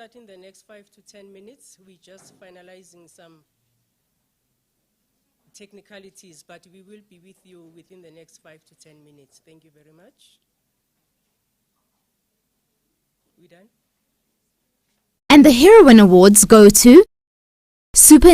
start in the next 5 to 10 minutes. We're just finalizing some technicalities, but we will be with you within the next 5 to 10 minutes. Thank you very much. We done? And the Heroine Awards go to Super.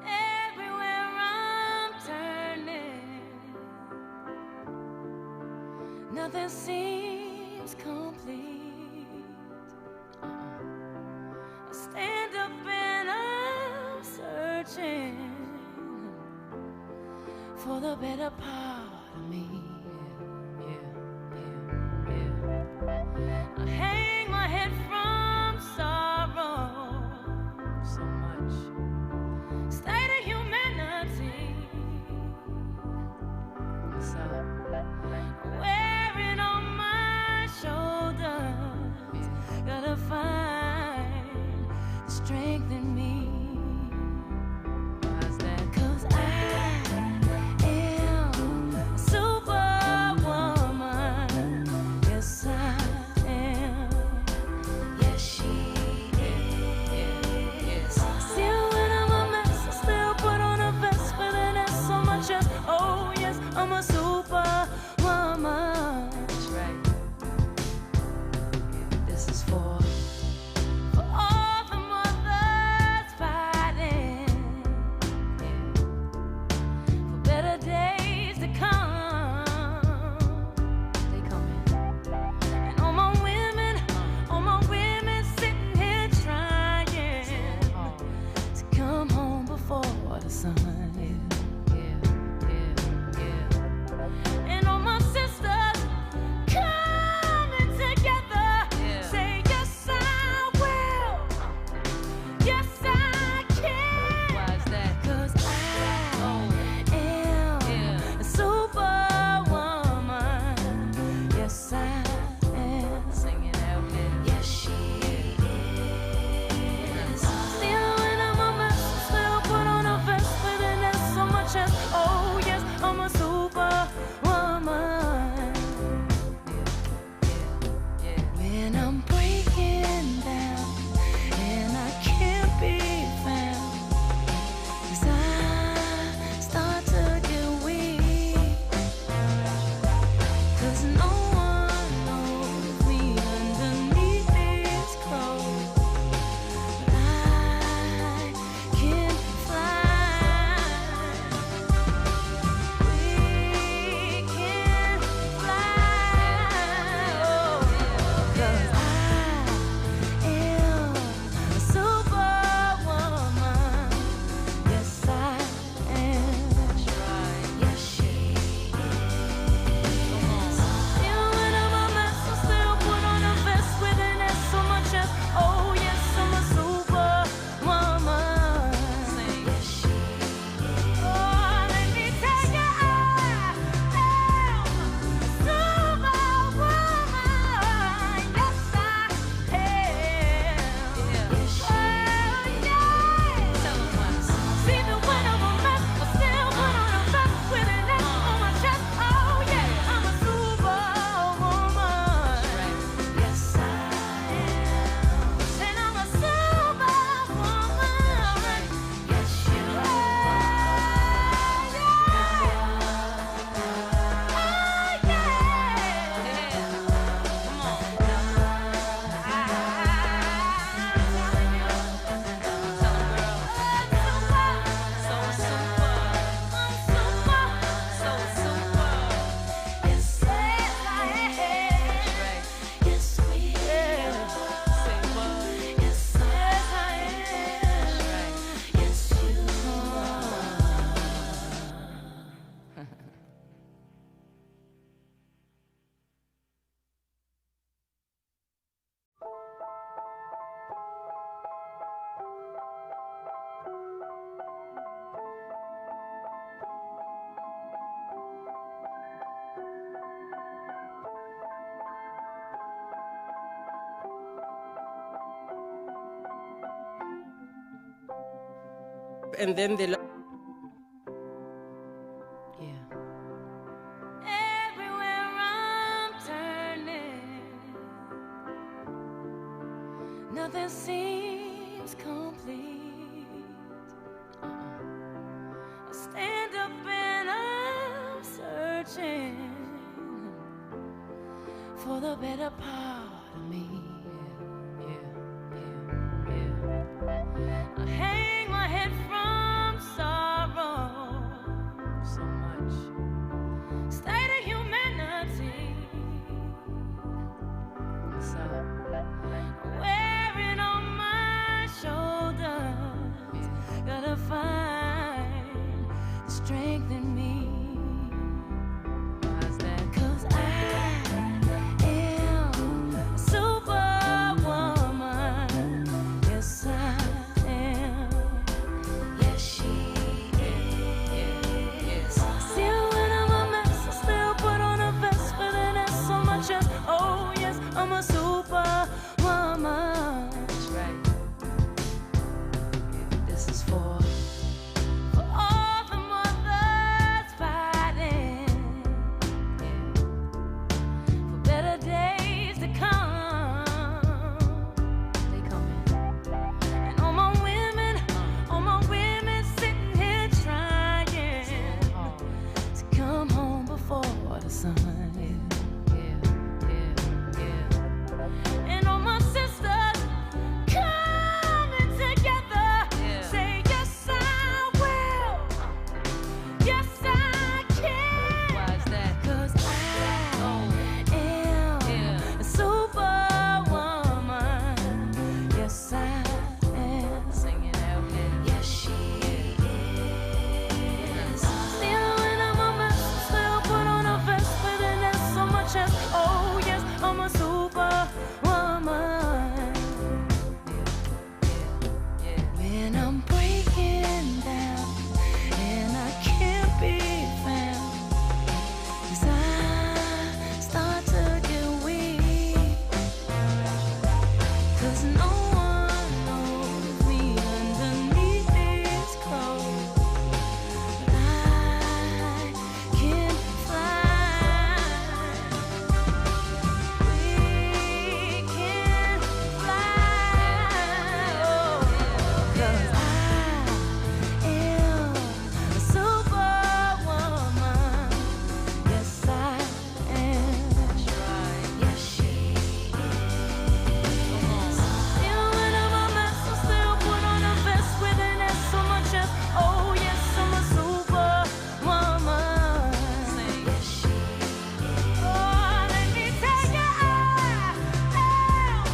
Everywhere I'm turning, nothing seems complete. I stand up and I'm searching for the better part of me. I hang my head from sorrow. So much state of humanity. What's up? Wearing on my shoulders, gotta find the strength in me. Why's that? 'Cause I am a superwoman. Yes, I am. Yes, she is. Still when I'm a mess, I still put on a vest with an S on my chest. Oh yes, I'm a superwoman. That's right. This is for all the mothers fighting for better days to come. They coming. And all my women sitting here trying to come home before the sun. And all my and then the Everywhere I'm turning, nothing seems complete. I stand up and I'm searching for the better part of me. I hang my head from sorrow. So much state of humanity. What's up? Wearing on my shoulders. Gotta find the strength in me. Why's that? 'Cause I am a superwoman. Yes, I am. Yes, she is. Still when I'm a mess, I still put on a vest. But then there's so much as, oh yes, I'm a superwoman. That's right. This is for all the mothers fighting for better days to come. They coming. And all my women sitting here trying to come home before the sun. And all my sisters coming together, say yes I will, yes I can. Why is that? 'Cause I am a superwoman. Yes I am. Sing it out, man. Yes she is. Still when I'm a mess, I still put on a vest. But then there's so much as, oh yes, I'm a superwoman. When I'm breaking down and I can't be found, 'cause I start to get weak, 'cause no one knows me underneath these clothes. But I can fly. We can fly. Oh, 'cause I am a superwoman. Yes, I am. Yes, she is. Still when I'm a mess, I still put on a vest with an S so much as, oh yes, I'm a superwoman. Yes, she is. Oh, let me tell you, I am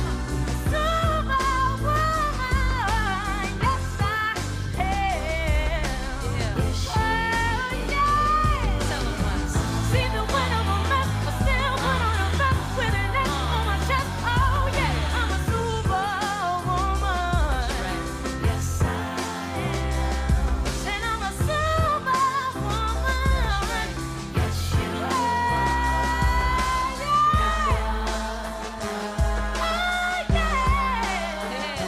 a superwoman. Yes, I am. Yes, she is. See the when I'm a mess, I still put on a vest with an S on my chest. Oh yeah, I'm a superwoman. Yes, I am. And I'm a superwoman. Yes, you are. Oh yeah.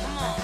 Come on.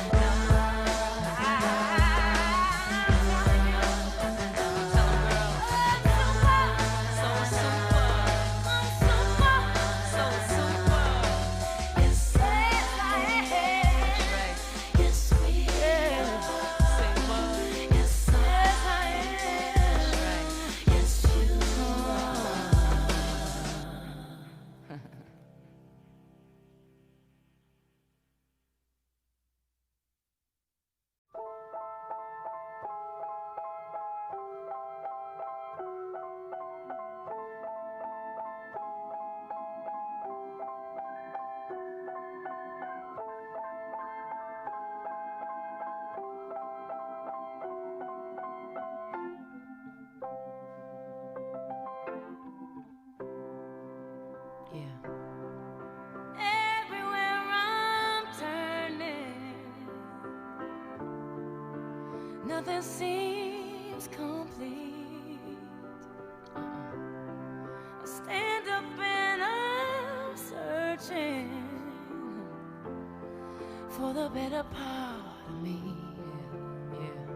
Everywhere I'm turning, nothing seems complete. I stand up and I'm searching for the better part of me. Yeah.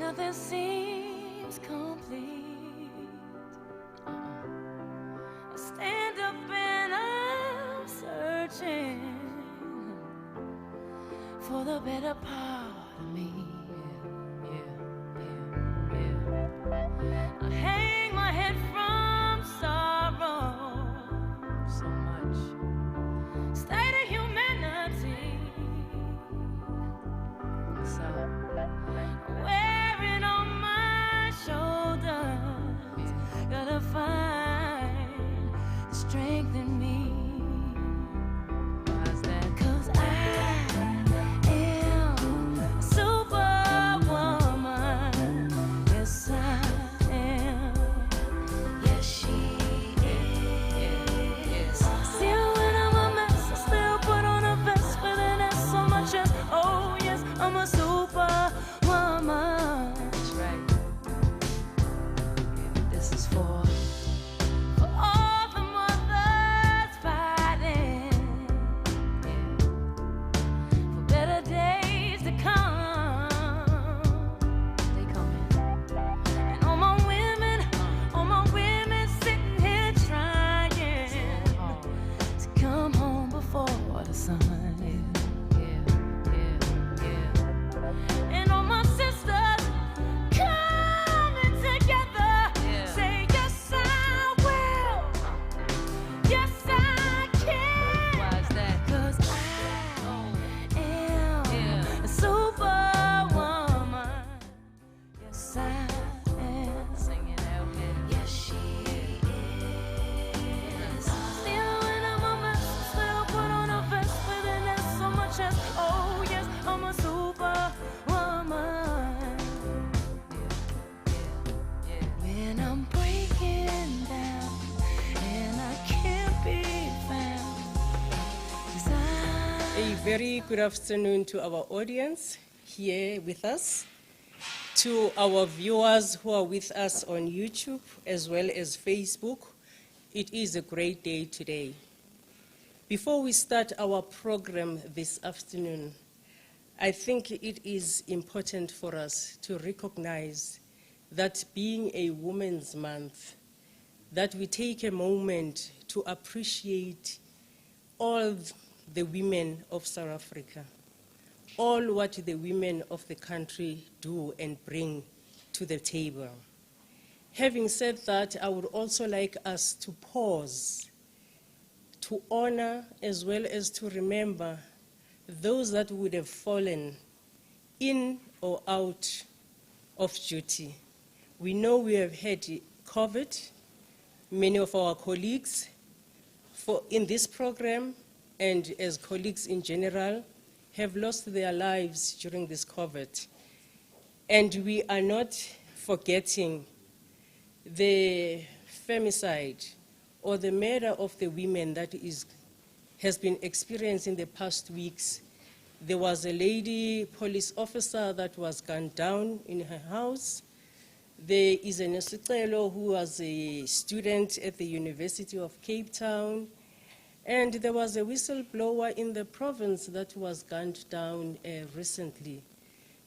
nothing seems complete. I stand up and I'm searching for the better part of me. I hang my head from sorrow. So much state of humanity. So wearing on my shoulders, gotta find strength in me. Why's that? 'Cause I am a superwoman. Yes, I am. Yes, she is. Still when I'm a mess, I still put on a vest with an S on my chest. Oh yes, I'm a superwoman. That's right. This is for all the mothers fighting, for better days to come. They coming. And all my women sitting here trying to come home before the sun. And all my sisters coming together, say yes I will, yes I can. Why's that? 'Cause I am a superwoman. Yes I am. Sing it out here. Yes she is. Still when I'm a mess, still put on a vest with an S on my chest. Oh yes, I'm a superwoman. When I'm breaking down and I can't be found, 'cause A very good afternoon to our audience here with us, to our viewers who are with us on YouTube as well as Facebook. It is a great day today. Before we start our program this afternoon, I think it is important for us to recognize that being a Women's Month, that we take a moment to appreciate all the women of South Africa, all what the women of the country do and bring to the table. Having said that, I would also like us to pause, to honor as well as to remember those that would have fallen in or out of duty. We know we have had COVID. Many of our colleagues in this program and as colleagues in general have lost their lives during this COVID. And we are not forgetting the femicide or the murder of the women that has been experienced in the past weeks. There was a lady police officer that was gunned down in her house. There is a Nesicelo who was a student at the University of Cape Town. And there was a whistleblower in the province that was gunned down recently.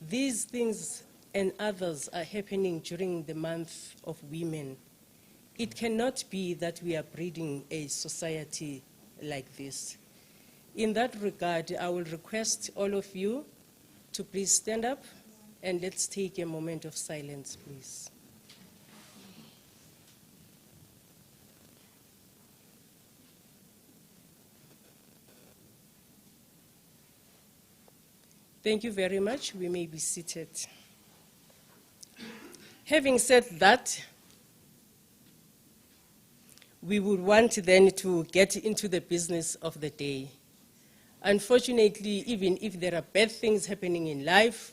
These things and others are happening during the month of women. It cannot be that we are breeding a society like this. In that regard, I will request all of you to please stand up and let's take a moment of silence, please. Thank you very much. We may be seated. Having said that, we would want then to get into the business of the day. Unfortunately, even if there are bad things happening in life,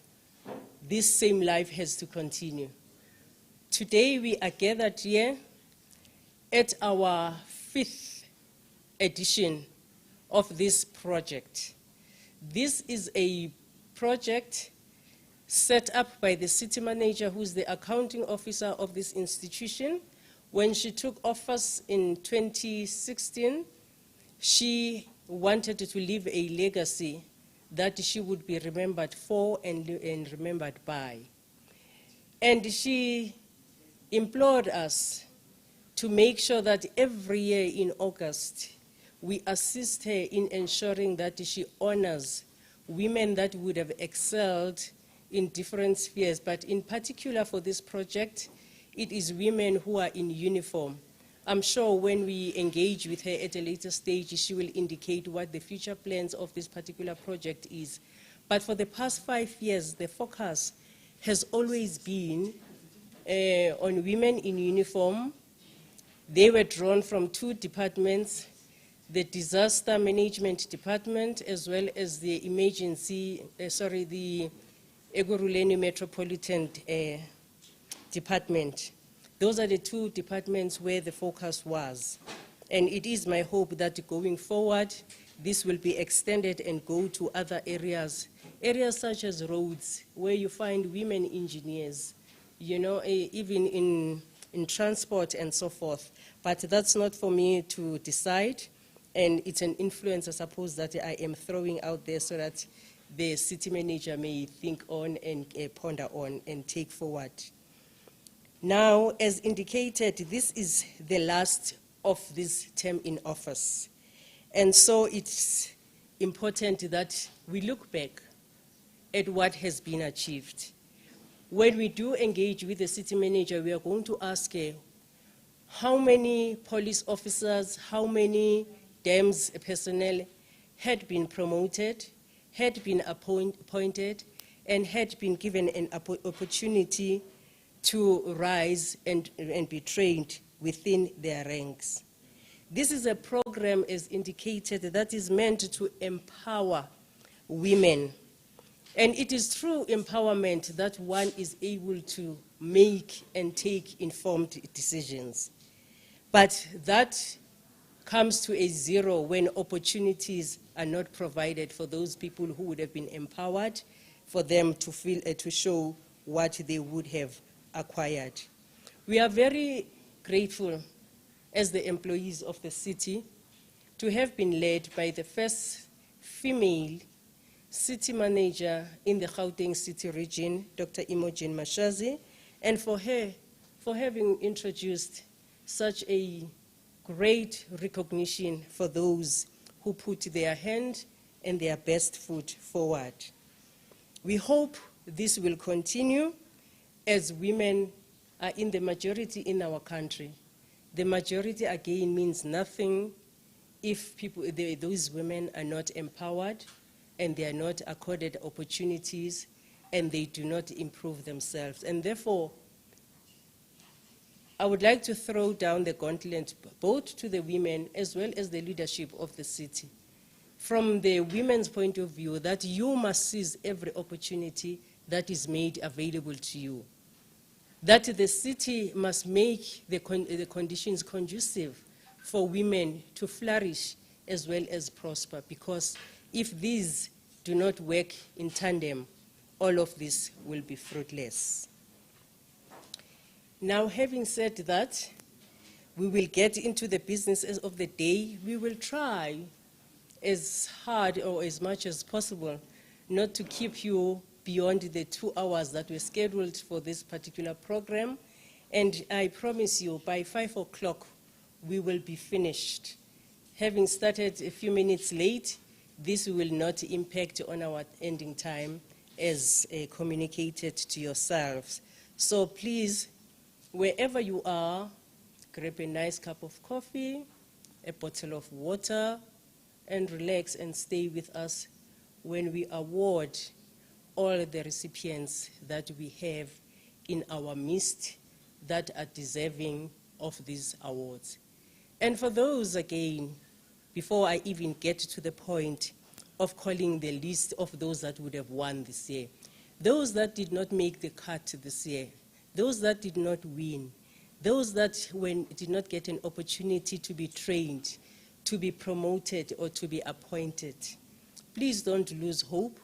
this same life has to continue. Today we are gathered here at our 5th edition of this project. This is a project set up by the city manager, who's the accounting officer of this institution. When she took office in 2016, she wanted to leave a legacy that she would be remembered for and remembered by. And she implored us to make sure that every year in August, we assist her in ensuring that she honors women that would have excelled in different spheres, but in particular for this project, it is women who are in uniform. I'm sure when we engage with her at a later stage, she will indicate what the future plans of this particular project is. But for the past 5 years, the focus has always been on women in uniform. They were drawn from 2 departments, the Disaster Management Department, as well as the the Egoruleni Metropolitan Department. Those are the 2 departments where the focus was. And it is my hope that going forward, this will be extended and go to other areas such as roads, where you find women engineers, you know, even in transport and so forth. But that's not for me to decide, and it's an influence, I suppose, that I am throwing out there so that the city manager may think on and ponder on and take forward. Now, as indicated, this is the last of this term in office. And so it's important that we look back at what has been achieved. When we do engage with the city manager, we are going to ask her how many police officers, how many DAMS personnel had been promoted, had been appointed, and had been given an opportunity to rise and be trained within their ranks. This is a program, as indicated, that is meant to empower women. And it is through empowerment that one is able to make and take informed decisions. But that comes to a zero when opportunities are not provided for those people who would have been empowered, for them to feel to show what they would have acquired. We are very grateful as the employees of the city to have been led by the first female city manager in the Gauteng City region, Dr. Imogen Mashazi, and for her for having introduced such a great recognition for those who put their hand and their best foot forward. We hope this will continue as women are in the majority in our country. The majority, again, means nothing if those women are not empowered and they are not accorded opportunities and they do not improve themselves. And therefore, I would like to throw down the gauntlet both to the women as well as the leadership of the city. From the women's point of view, that you must seize every opportunity that is made available to you. That the city must make the conditions conducive for women to flourish as well as prosper, because if these do not work in tandem, all of this will be fruitless. Now, having said that, we will get into the businesses of the day. We will try as hard or as much as possible not to keep you beyond the 2 hours that were scheduled for this particular program. And I promise you, by 5 o'clock, we will be finished. Having started a few minutes late, this will not impact on our ending time as communicated to yourselves. So please, wherever you are, grab a nice cup of coffee, a bottle of water, and relax and stay with us when we award all the recipients that we have in our midst that are deserving of these awards. And for those, again, before I even get to the point of calling the list of those that would have won this year, those that did not make the cut this year, those that did not win, those that did not get an opportunity to be trained, to be promoted, or to be appointed, please don't lose hope,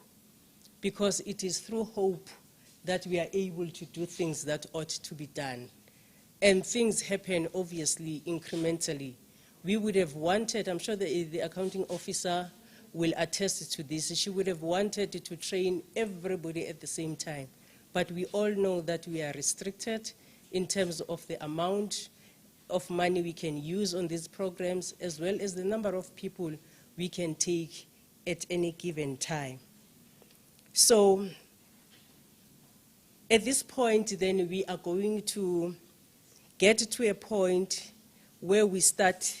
because it is through hope that we are able to do things that ought to be done. And things happen, obviously, incrementally. We would have wanted, I'm sure the accounting officer will attest to this, she would have wanted to train everybody at the same time. but we all know that we are restricted in terms of the amount of money we can use on these programs, as well as the number of people we can take at any given time. So at this point, then, we are going to get to a point where we start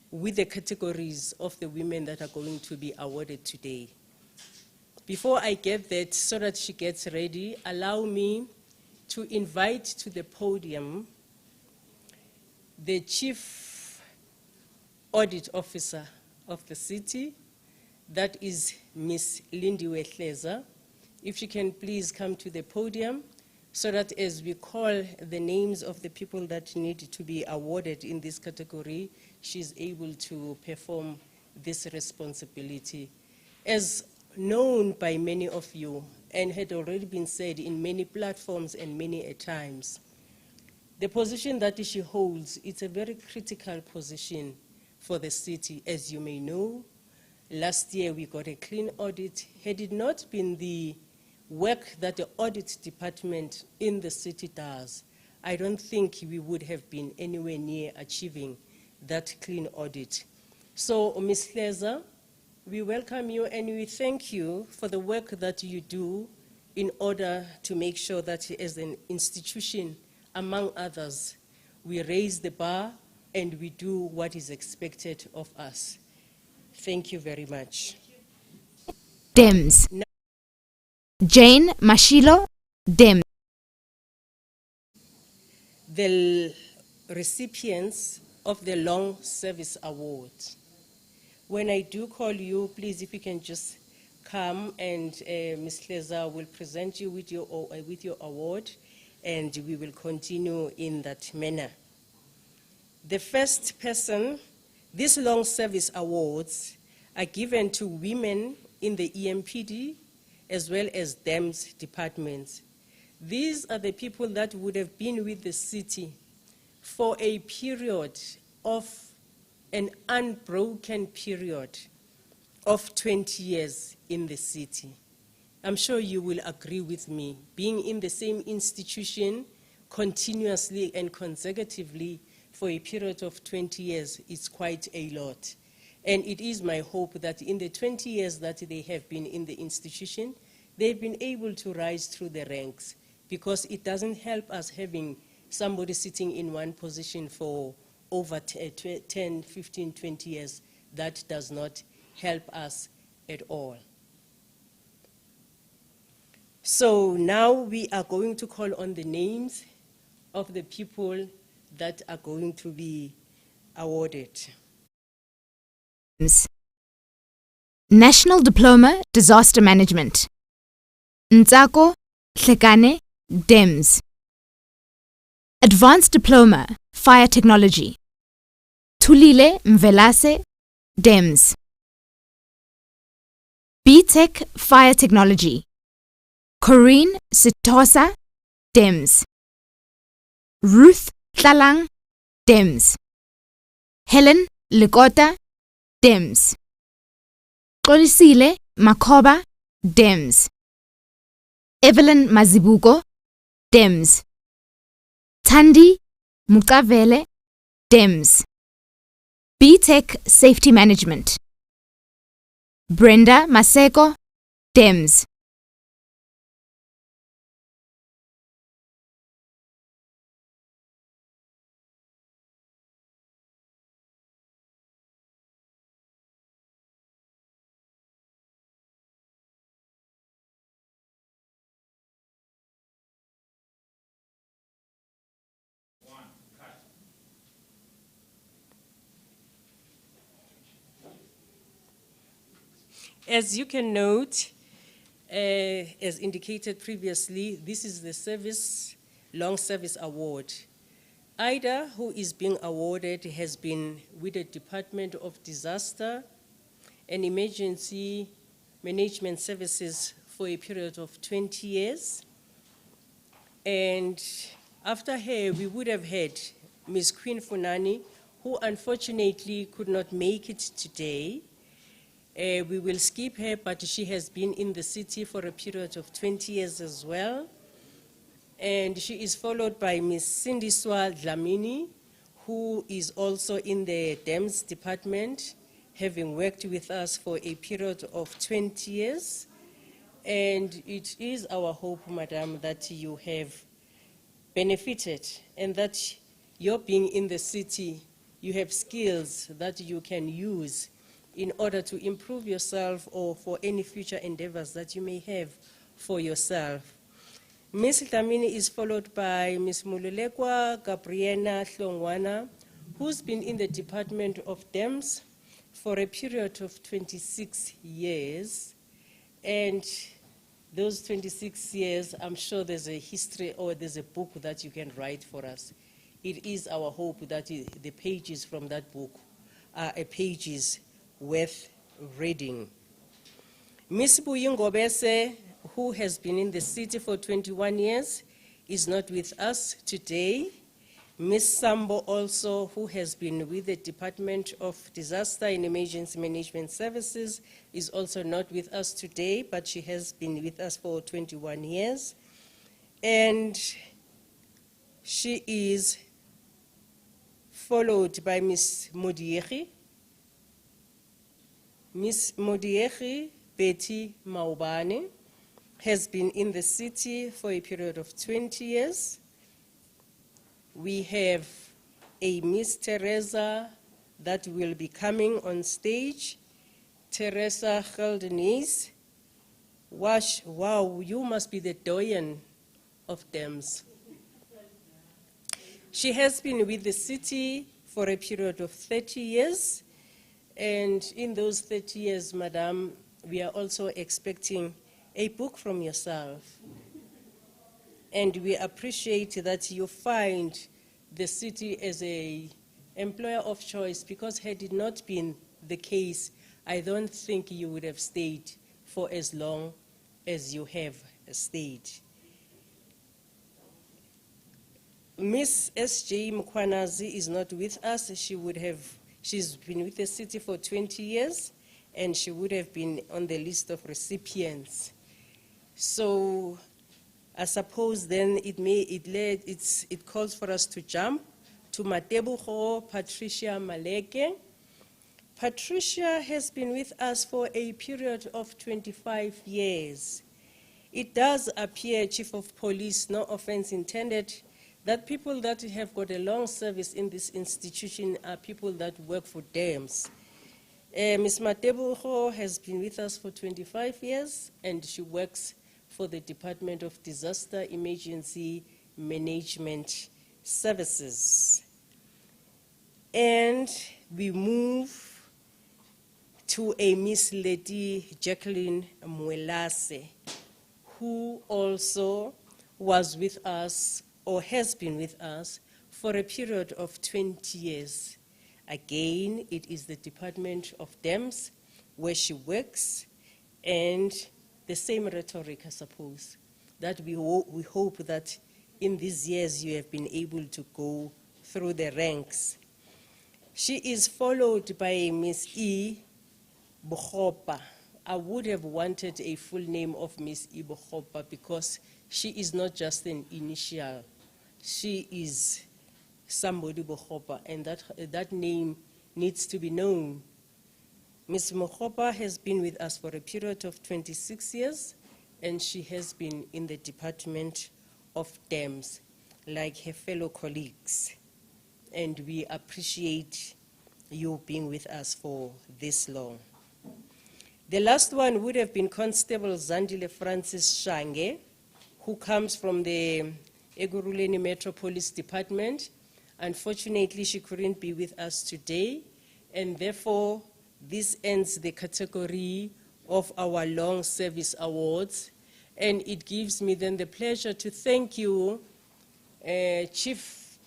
with the categories of the women that are going to be awarded today. Before I get that, so that she gets ready, allow me to invite to the podium the Chief Audit Officer of the city, that is Ms. Lindiwe Hleza. If she can please come to the podium, so that as we call the names of the people that need to be awarded in this category, she's able to perform this responsibility. As known by many of you, and had already been said in many platforms and many a times, the position that she holds, it's a very critical position for the city. As you may know, last year we got a clean audit. Had it not been the work that the audit department in the city does, I don't think we would have been anywhere near achieving that clean audit. So, Ms. Hleza, we welcome you and we thank you for the work that you do in order to make sure that as an institution, among others, we raise the bar and we do what is expected of us. Thank you very much. Dems. Jane Mashilo, Dems. The recipients of the Long Service Award. When I do call you, please, if you can just come, and Ms. Hleza will present you with your award, and we will continue in that manner. The first person, these Long Service Awards are given to women in the EMPD as well as DEMS departments. These are the people that would have been with the city for a period of an unbroken period of 20 years in the city. I'm sure you will agree with me. Being in the same institution continuously and consecutively for a period of 20 years is quite a lot. And it is my hope that in the 20 years that they have been in the institution, they've been able to rise through the ranks, because it doesn't help us having somebody sitting in one position for over 10, 15, 20 years. That does not help us at all. So now we are going to call on the names of the people that are going to be awarded. National Diploma Disaster Management. Ntsako Hlekane, DEMS. Advanced Diploma Fire Technology. Thulile Mvelase, DEMS. BTech Fire Technology. Corinne Sitosa, DEMS. Ruth Tlalang, DEMS. Helen Lekota, DEMS. Xolisile Makoba, DEMS. Evelyn Mazibuko, DEMS. Tandi Mukavele, DEMS. BTech Safety Management. Brenda Maseko, DEMS. As you can note, as indicated previously, this is the Long Service Award. Ida, who is being awarded, has been with the Department of Disaster and Emergency Management Services for a period of 20 years. And after her, we would have had Ms. Queen Funani, who unfortunately could not make it today. We will skip her, but she has been in the city for a period of 20 years as well. And she is followed by Ms. Sindiswa Dlamini, who is also in the DEMS department, having worked with us for a period of 20 years. And it is our hope, Madam, that you have benefited and that your being in the city, you have skills that you can use in order to improve yourself or for any future endeavors that you may have for yourself. Ms. Dlamini is followed by Ms. Mululekwa Gabriela Hlongwana, who's been in the Department of DEMS for a period of 26 years. And those 26 years, I'm sure there's a history or there's a book that you can write for us. It is our hope that the pages from that book are pages worth reading. Ms. Buyingobese, who has been in the city for 21 years, is not with us today. Ms. Sambo also, who has been with the Department of Disaster and Emergency Management Services, is also not with us today, but she has been with us for 21 years. And she is followed by Ms. Modiegi. Ms. Modiegi Betty Maubane has been in the city for a period of 20 years. We have a Miss Teresa that will be coming on stage, Teresa Geldenese. Wow, you must be the doyen of DEMS. She has been with the city for a period of 30 years, and in those 30 years, Madam, we are also expecting a book from yourself. And we appreciate that you find the city as an employer of choice, because had it not been the case, I don't think you would have stayed for as long as you have stayed. Ms. S.J. Mkwanazi is not with us. She's been with the city for 20 years, and she would have been on the list of recipients. So I suppose then it calls for us to jump to Matebuho Patricia Maleke. Patricia has been with us for a period of 25 years. It does appear, Chief of Police, no offense intended, that people that have got a long service in this institution are people that work for DEMS. Ms. Matebuho has been with us for 25 years, and she works for the Department of Disaster Emergency Management Services. And we move to a Miss Lady Jacqueline Mwelase, who also was with us or has been with us for a period of 20 years. Again, it is the Department of DEMS where she works, and the same rhetoric, I suppose, that we hope that in these years you have been able to go through the ranks. She is followed by Ms. E. Bukhopa. I would have wanted a full name of Ms. E. Bukhopa because she is not just an initial. She is somebody Bukhopa, and that name needs to be known. Ms. Mokhopa has been with us for a period of 26 years, and she has been in the Department of DEMS, like her fellow colleagues. And we appreciate you being with us for this long. The last one would have been Constable Zandile Francis Shange, who comes from the Ekurhuleni Metro Police Department. Unfortunately, she couldn't be with us today, and therefore, this ends the category of our long service awards. And it gives me then the pleasure to thank you, Chief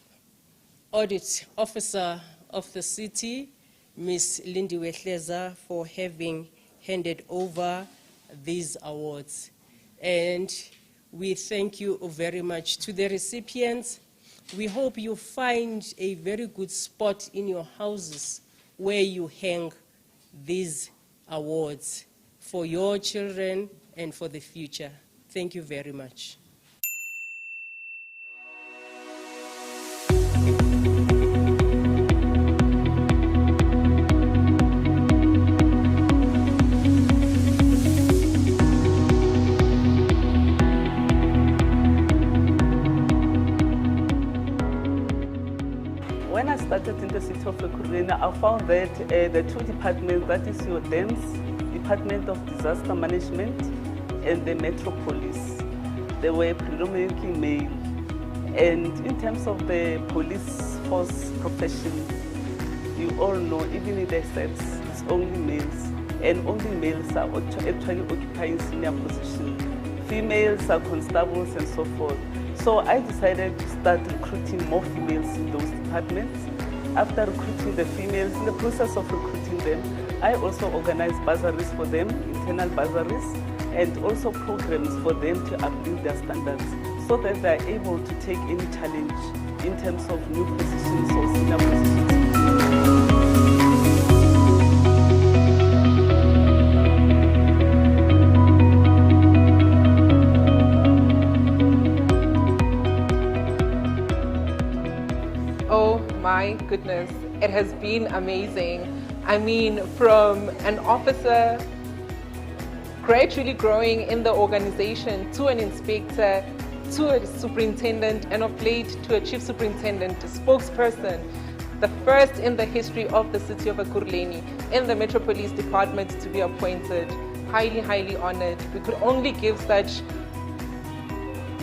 Audit Officer of the city, Ms. Lindy Wehleza, for having handed over these awards. And we thank you very much. To the recipients, we hope you find a very good spot in your houses where you hang these awards for your children and for the future. Thank you very much. When I started in the city of Heroine, I found that the two departments, that is your DEMS, Department of Disaster Management, and the Metropolis, they were predominantly male. And in terms of the police force profession, you all know, even in the sex, it's only males. And only males are actually occupying senior positions. Females are constables and so forth. So I decided to start recruiting more females in those departments. After recruiting the females, in the process of recruiting them, I also organized bursaries for them, internal bursaries, and also programs for them to uplift their standards so that they are able to take any challenge in terms of new positions or senior positions. Oh my goodness, it has been amazing. I mean, from an officer gradually growing in the organization to an inspector, to a superintendent, and of late to a chief superintendent, a spokesperson, the first in the history of the city of Ekurhuleni in the Metro Police Department to be appointed. Highly, highly honored. We could only give such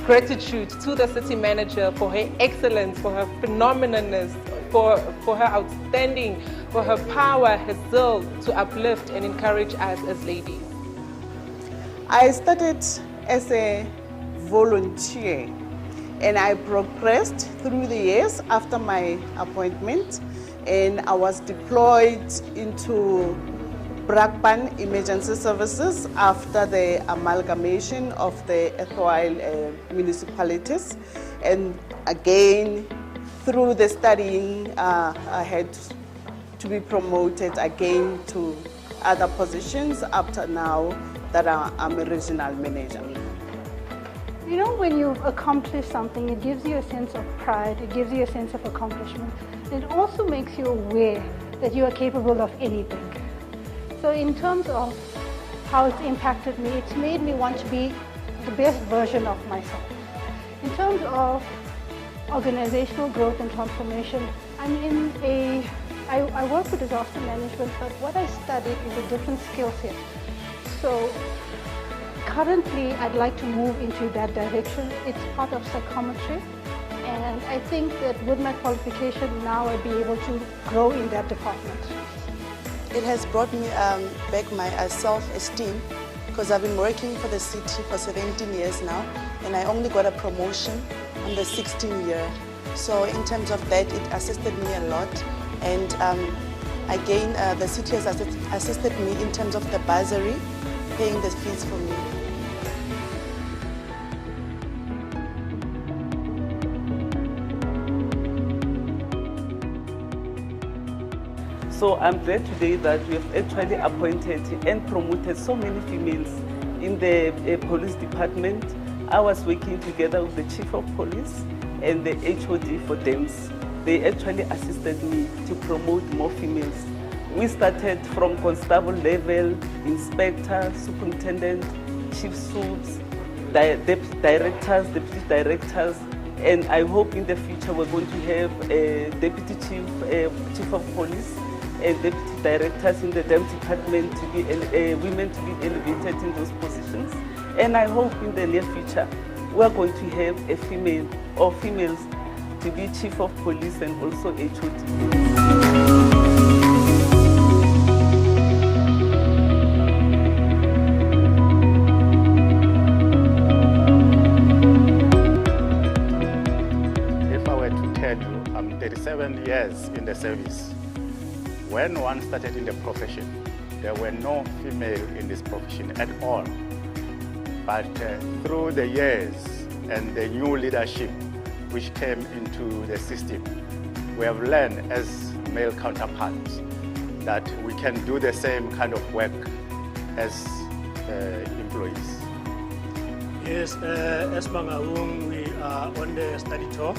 gratitude to the city manager for her excellence, for her phenomenalness, for her outstanding, for her power, her zeal to uplift and encourage us as ladies. I started as a volunteer and I progressed through the years after my appointment, and I was deployed into Brakpan Emergency Services after the amalgamation of the erstwhile municipalities. And again, through the studying, I had to be promoted again to other positions up to now that I'm a regional manager. You know, when you've accomplished something, it gives you a sense of pride, it gives you a sense of accomplishment. It also makes you aware that you are capable of anything. So in terms of how it's impacted me, it's made me want to be the best version of myself. In terms of organizational growth and transformation, I work with disaster management, but what I studied is a different skill set. So currently, I'd like to move into that direction. It's part of psychometry, and I think that with my qualification now, I'll be able to grow in that department. It has brought me back my self-esteem, because I've been working for the city for 17 years now, and I only got a promotion on the 16th year. So in terms of that, it assisted me a lot, and again, the city has assisted me in terms of the bursary, paying the fees for me. So I'm glad today that we have actually appointed and promoted so many females in the police department. I was working together with the chief of police and the HOD for DEMS. They actually assisted me to promote more females. We started from constable level, inspector, superintendent, chief soups, deputy directors, and I hope in the future we're going to have a deputy chief of police, and deputy directors in the DEMS department to be women to be elevated in those positions. And I hope in the near future we are going to have a female or females to be chief of police and also HOD. If I were to tell you, I'm 37 years in the service. When one started in the profession, there were no female in this profession at all. But through the years and the new leadership which came into the system, we have learned as male counterparts that we can do the same kind of work as employees. Yes, as Mangaung, we are on the study tour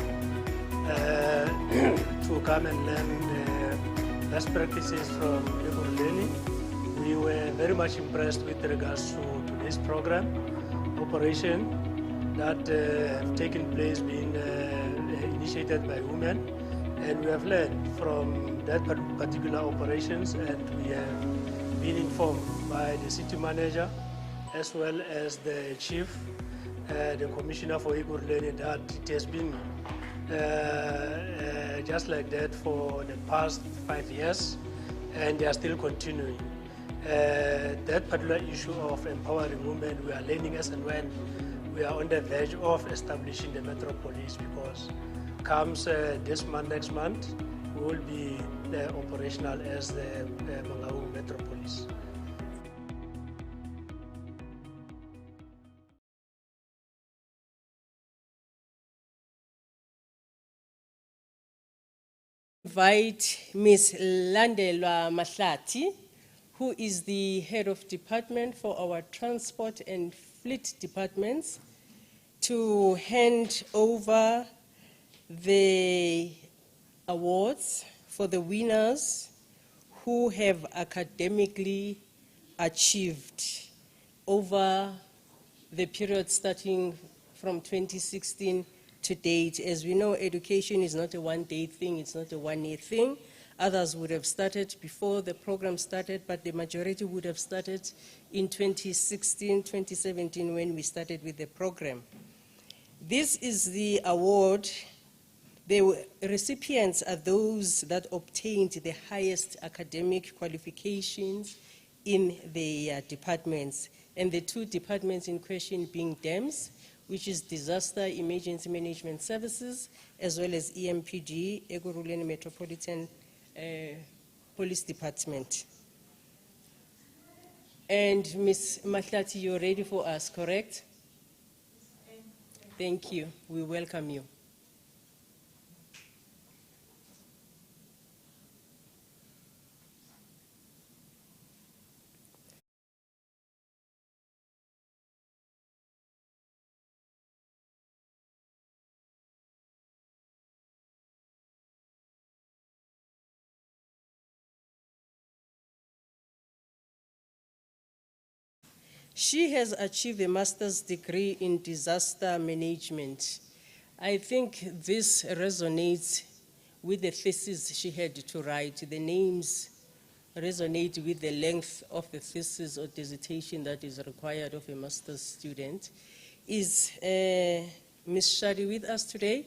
to come and learn the best practices from Heroine. We were very much impressed with regards to today's program, operation that have taken place, being initiated by women, and we have learned from that particular operations, and we have been informed by the city manager as well as the chief, the commissioner for Heroine, that it has been just like that for the past 5 years, and they are still continuing. That particular issue of empowering women, we are learning as and when we are on the verge of establishing the metropolis, because comes this month, next month, we will be operational as the Mangaung metropolis. Invite Ms. Landelwa Mahlati, who is the head of department for our transport and fleet departments, to hand over the awards for the winners who have academically achieved over the period starting from 2016 to date. As we know, education is not a one-day thing, it's not a one-year thing. Others would have started before the program started, but the majority would have started in 2016, 2017 when we started with the program. This is the award. The recipients are those that obtained the highest academic qualifications in their departments, and the two departments in question being DEMS, which is Disaster Emergency Management Services, as well as EMPD, Heroine Metropolitan Police Department. And Ms. Mahlati, you're ready for us, correct? Thank you. We welcome you. She has achieved a master's degree in disaster management. I think this resonates with the thesis she had to write. The names resonate with the length of the thesis or dissertation that is required of a master's student. Is Ms. Shadi with us today?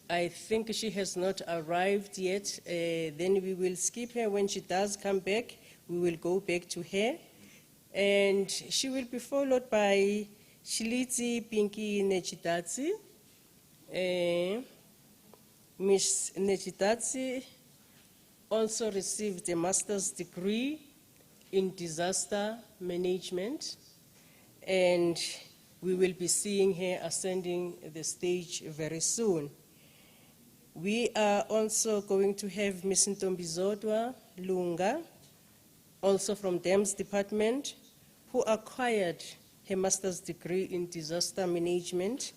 I think she has not arrived yet. Then we will skip her. When she does come back, we will go back to her. And she will be followed by Shilitsi Pinky Nechitatsi. Ms. Nechitatsi also received a master's degree in disaster management, and we will be seeing her ascending the stage very soon. We are also going to have Ms. Ntombizodwa Lunga, also from DEMS department, who acquired her master's degree in disaster management.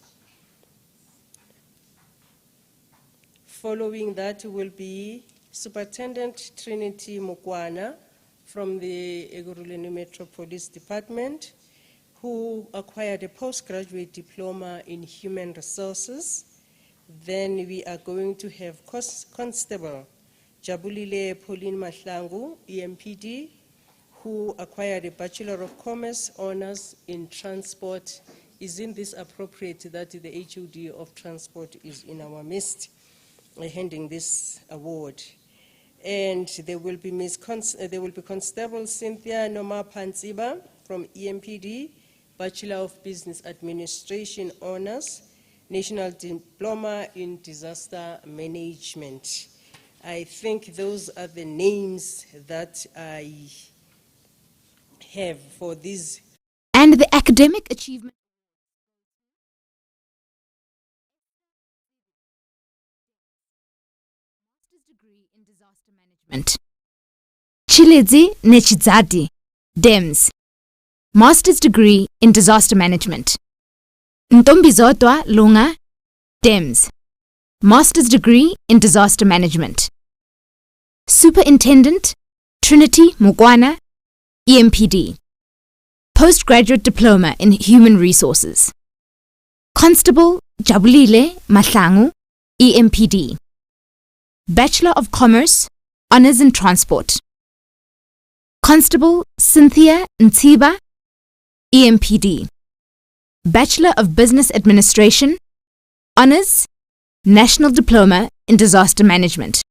Following that will be Superintendent Trinity Mukwana from the Heroine Metro Police Department, who acquired a postgraduate diploma in human resources. Then we are going to have Constable Jabulile Pauline Mahlangu, EMPD, who acquired a Bachelor of Commerce honors in transport. Isn't this appropriate that the HOD of transport is in our midst handing this award? And there will be Constable Cynthia Noma Pantsiba from EMPD, Bachelor of Business Administration honors, National Diploma in Disaster Management. I think those are the names that I have for these. And the academic achievement. disaster management. Chiledzi Nechidzadi, DEMS, Master's Degree in Disaster Management. Ntombizodwa Lunga, DEMS, Master's Degree in Disaster Management. Superintendent Trinity Mugwana, EMPD, Postgraduate Diploma in Human Resources. Constable Jabulile Mahlangu, EMPD, Bachelor of Commerce, Honours in Transport. Constable Cynthia Ntiba, EMPD, Bachelor of Business Administration, Honours, National Diploma in Disaster Management.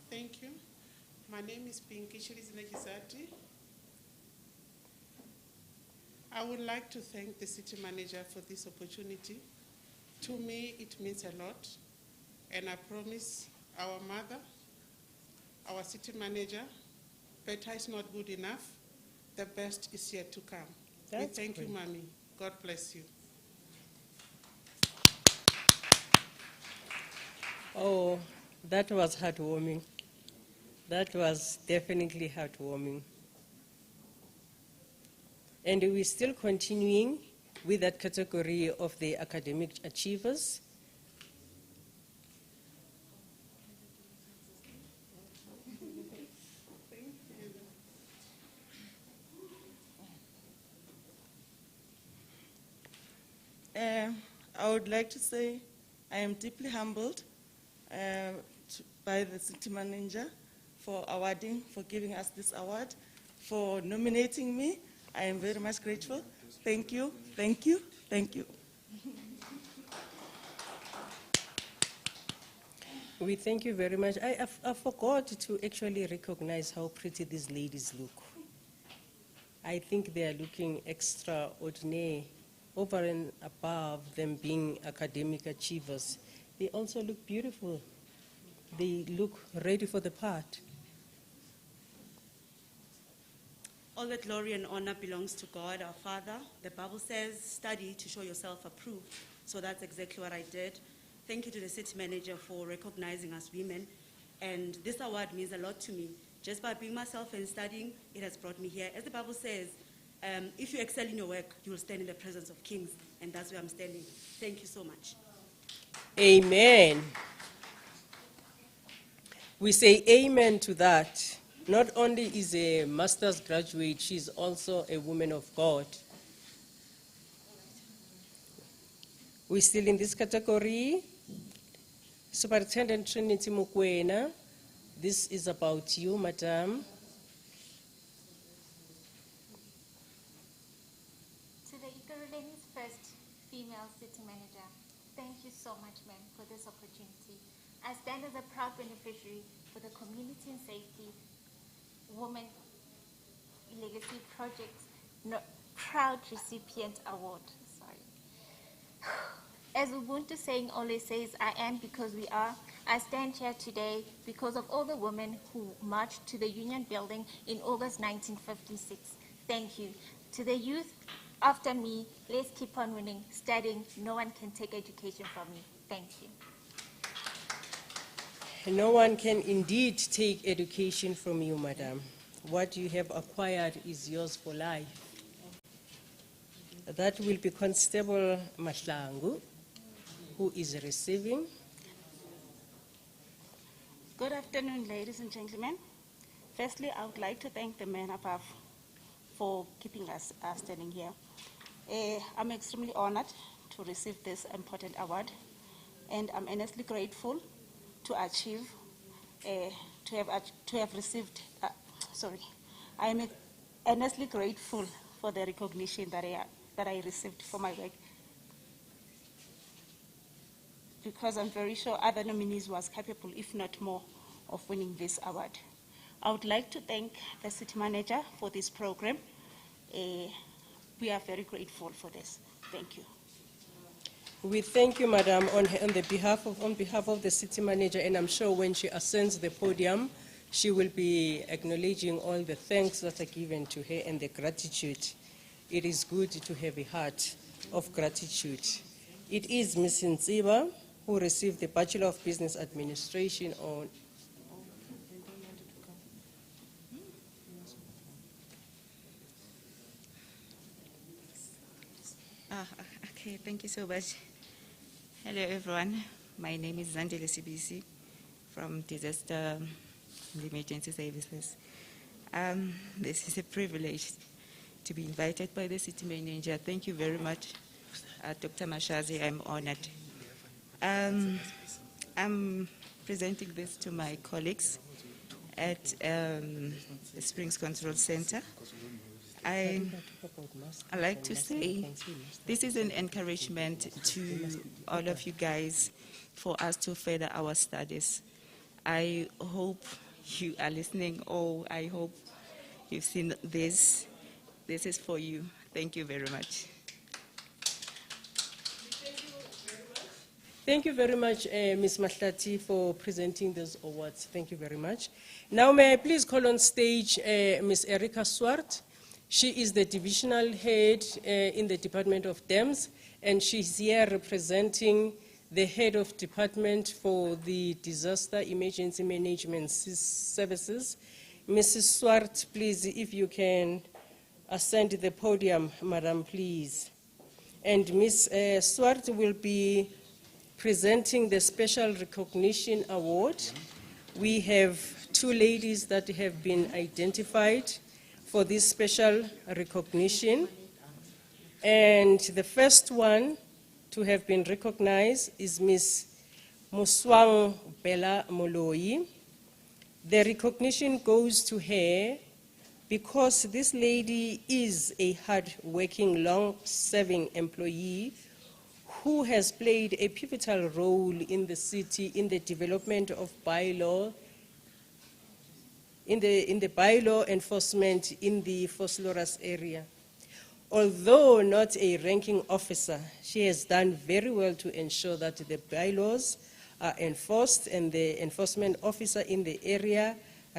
Thank you. My name is Pinky Chirizilekizati. I would like to thank the city manager for this opportunity. To me, it means a lot, and I promise our mother, our city manager, better is not good enough. The best is yet to come. We thank you, Mommy. God bless you. Oh, that was heartwarming. That was definitely heartwarming. And we're still continuing with that category of the academic achievers. I would like to say I am deeply humbled by the city manager for awarding, for giving us this award, for nominating me. I am very much grateful. Thank you, thank you, thank you. We thank you very much. I forgot to actually recognize how pretty these ladies look. I think they are looking extraordinary over and above them being academic achievers. They also look beautiful. They look ready for the part. All the glory and honor belongs to God, our Father. The Bible says, study to show yourself approved. So that's exactly what I did. Thank you to the city manager for recognizing us women. And this award means a lot to me. Just by being myself and studying, it has brought me here. As the Bible says, if you excel in your work, you will stand in the presence of kings. And that's where I'm standing. Thank you so much. Amen. We say amen to that. Not only is a master's graduate, she's also a woman of God. We're still in this category. Superintendent Trinity Mukwena, this is about you, Madam. To the Heroine's first female city manager, thank you so much, ma'am, for this opportunity. I stand as a proud beneficiary for the Community and Safety Women Legacy Project Proud Recipient Award. Sorry. As Ubuntu saying always says, I am because we are. I stand here today because of all the women who marched to the Union Building in August 1956. Thank you. To the youth after me, let's keep on winning, studying. No one can take education from me. Thank you. No one can indeed take education from you, Madam. What you have acquired is yours for life. That will be Constable Mahlangu, who is receiving. Good afternoon, ladies and gentlemen. Firstly, I would like to thank the men above for keeping us standing here. I'm extremely honored to receive this important award, and I'm earnestly grateful to achieve, to have received, I am earnestly grateful for the recognition that I received for my work, because I'm very sure other nominees was capable, if not more, of winning this award. I would like to thank the city manager for this program. We are very grateful for this. Thank you. We thank you, Madam, on behalf of the City Manager, and I'm sure when she ascends the podium, she will be acknowledging all the thanks that are given to her and the gratitude. It is good to have a heart of gratitude. It is Ms. Ntsiba who received the Bachelor of Business Administration on Okay, thank you so much. Hello, everyone. My name is Zandile CBC from Disaster and Emergency Services. This is a privilege to be invited by the City Manager. Thank you very much, Dr. Mashazi. I'm honored. I'm presenting this to my colleagues at the Springs Control Center. I like to say this is an encouragement to all of you guys for us to further our studies. I hope you are listening, or I hope you've seen this. This is for you. Thank you very much. Thank you very much, Ms. Mahlati, for presenting those awards. Thank you very much. Now, may I please call on stage Ms. Erica Swart. She is the divisional head in the Department of DEMS, and she's here representing the head of department for the Disaster Emergency Management Services. Mrs. Swart, please, if you can ascend the podium, madam, please. And Ms. Swart will be presenting the Special Recognition Award. We have two ladies that have been identified for this special recognition. And the first one to have been recognized is Ms. Muswang Bella Moloi. The recognition goes to her because this lady is a hard-working, long-serving employee who has played a pivotal role in the city in the development of bylaw, in the bylaw enforcement in the Vosloorus area. Although not a ranking officer, she has done very well to ensure that the bylaws are enforced and the enforcement officer in the area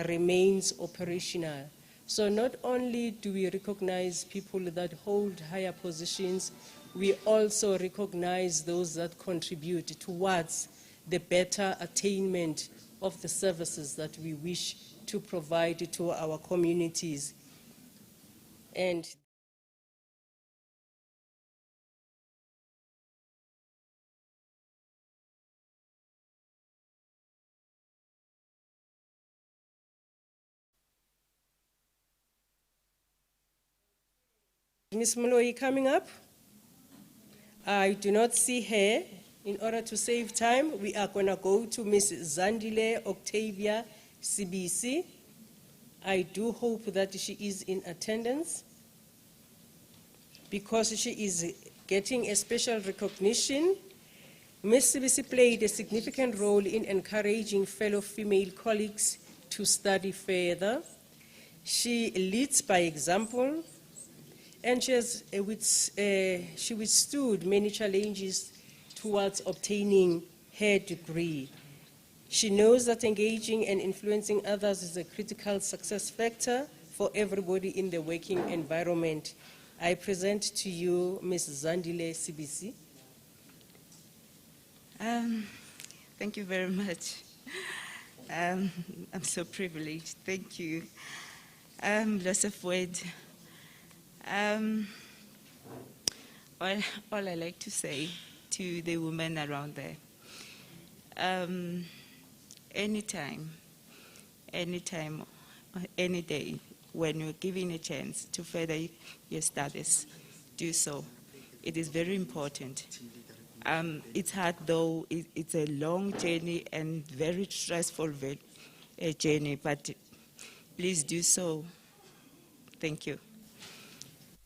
remains operational. So not only do we recognize people that hold higher positions, we also recognize those that contribute towards the better attainment of the services that we wish to provide to our communities. And Ms. Moloi coming up? I do not see her. In order to save time, we are going to go to Ms. Zandile Octavia CBC. I do hope that she is in attendance because she is getting a special recognition. Ms. CBC played a significant role in encouraging fellow female colleagues to study further. She leads by example, and she withstood many challenges towards obtaining her degree. She knows that engaging and influencing others is a critical success factor for everybody in the working environment. I present to you Ms. Zandile CBC. Thank you very much. I'm so privileged. Thank you. Lots of words. All I like to say to the women around there, anytime, any day, when you're given a chance to further your studies, do so. It is very important. It's hard though, it's a long journey and very stressful journey, but please do so. Thank you.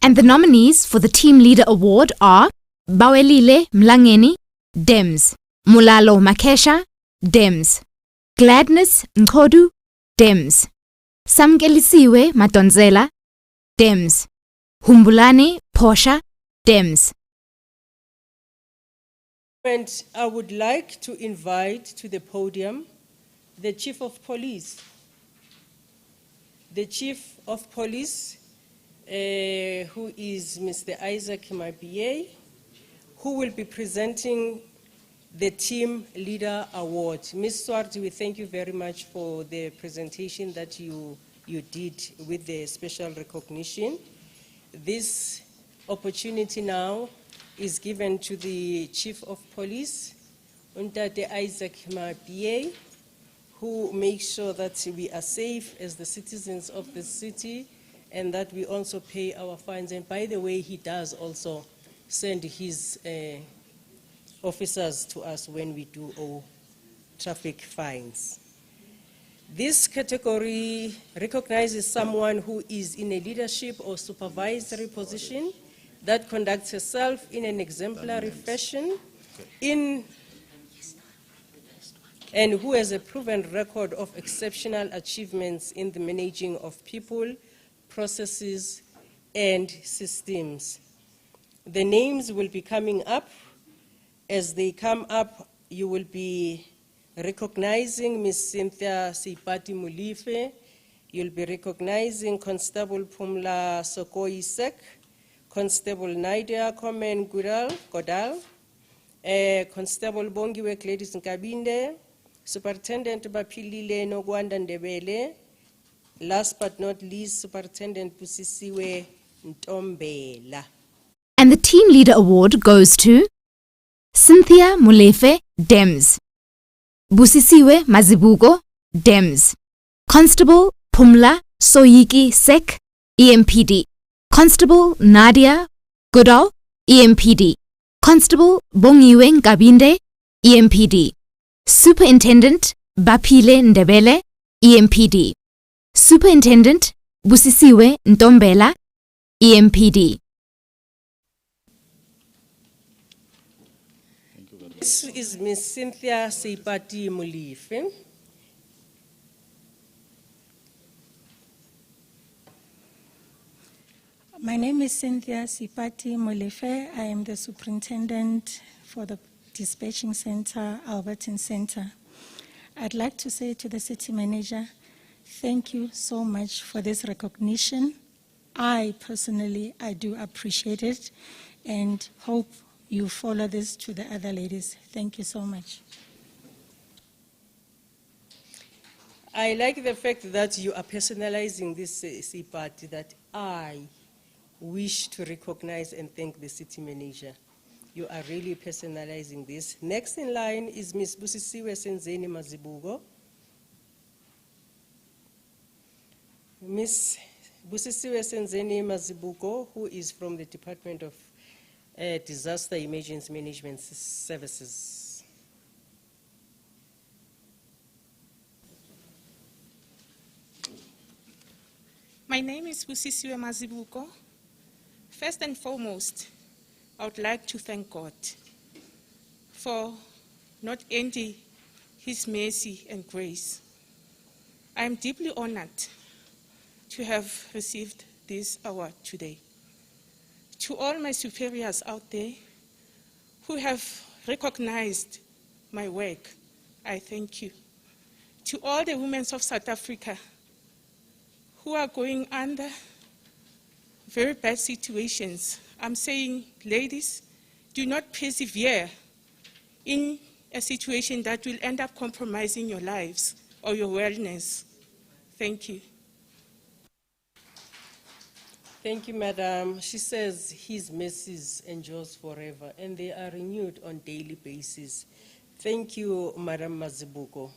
And the nominees for the Team Leader Award are Bawelile Mlangeni, DEMS, Mulalo Makesha, DEMS, Gladness Nkodu, DEMS, Samkelisiwe Madonzela, DEMS, Humbulani Posha, DEMS. And I would like to invite to the podium the Chief of Police. The Chief of Police, who is Mr. Isaac Mabie, who will be presenting the Team Leader Award. Ms. Swart, we thank you very much for the presentation that you did with the special recognition. This opportunity now is given to the Chief of Police, Untate Isaac Mabie, who makes sure that we are safe as the citizens of the city and that we also pay our fines. And by the way, he does also send his officers to us when we do owe traffic fines. This category recognizes someone who is in a leadership or supervisory position that conducts herself in an exemplary fashion and who has a proven record of exceptional achievements in the managing of people, processes, and systems. The names will be coming up. As they come up, you will be recognizing Ms. Cynthia Seipati Mulife. You'll be recognizing Constable Pumla Sokoi Sek, Constable Nadia Komen Godal, Constable Bongiwe Gladys Nkabinde, Superintendent Bapilile Nogwanda Ndebele, last but not least, Superintendent Busisiwe Ntombela. And the Team Leader Award goes to Cynthia Mulefe, DEMS. Busisiwe Mazibuko, DEMS. Constable Pumla Soyiki Sek, EMPD. Constable Nadia Goodall, EMPD. Constable Bongiwe Nkabinde, EMPD. Superintendent Bapile Ndebele, EMPD. Superintendent Busisiwe Ntombela, EMPD. This is Ms. Cynthia Seipati Mulife. My name is Cynthia Seipati Mulife. I am the superintendent for the Dispatching Center, Alberton Center. I'd like to say to the city manager, thank you so much for this recognition. I personally do appreciate it and hope you follow this to the other ladies. Thank you so much. I like the fact that you are personalizing this Seipati, that I wish to recognize and thank the city manager. You are really personalizing this. Next in line is Ms. Busisiwe Senzeni Mazibuko. Ms. Busisiwe Senzeni Mazibuko, who is from the Department of Disaster Emergency Management Services. My name is Busisiwe Mazibuko. First and foremost, I would like to thank God for not ending His mercy and grace. I am deeply honored to have received this award today. To all my superiors out there who have recognized my work, I thank you. To all the women of South Africa who are going under very bad situations, I'm saying, ladies, do not persevere in a situation that will end up compromising your lives or your wellness. Thank you. Thank you, Madam. She says His mercies endures forever, and they are renewed on a daily basis. Thank you, Madam Mazibuko.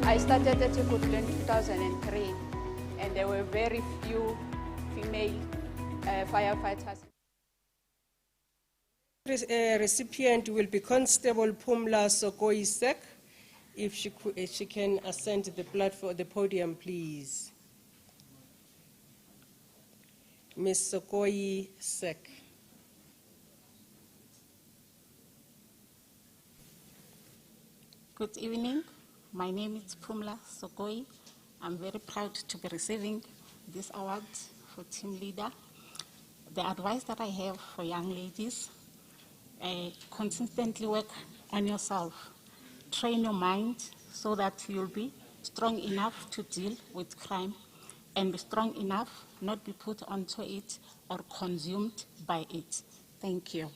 I started at Ekurhuleni in 2003, and there were very few female firefighters. Recipient will be Constable Pumla Sokoi Sek. If she can ascend to the platform, the podium, please. Ms. Sokoi Sek. Good evening. My name is Pumla Sokoi. I'm very proud to be receiving this award for team leader. The advice that I have for young ladies, consistently work on yourself. Train your mind so that you'll be strong enough to deal with crime and be strong enough not be put onto it or consumed by it. Thank you.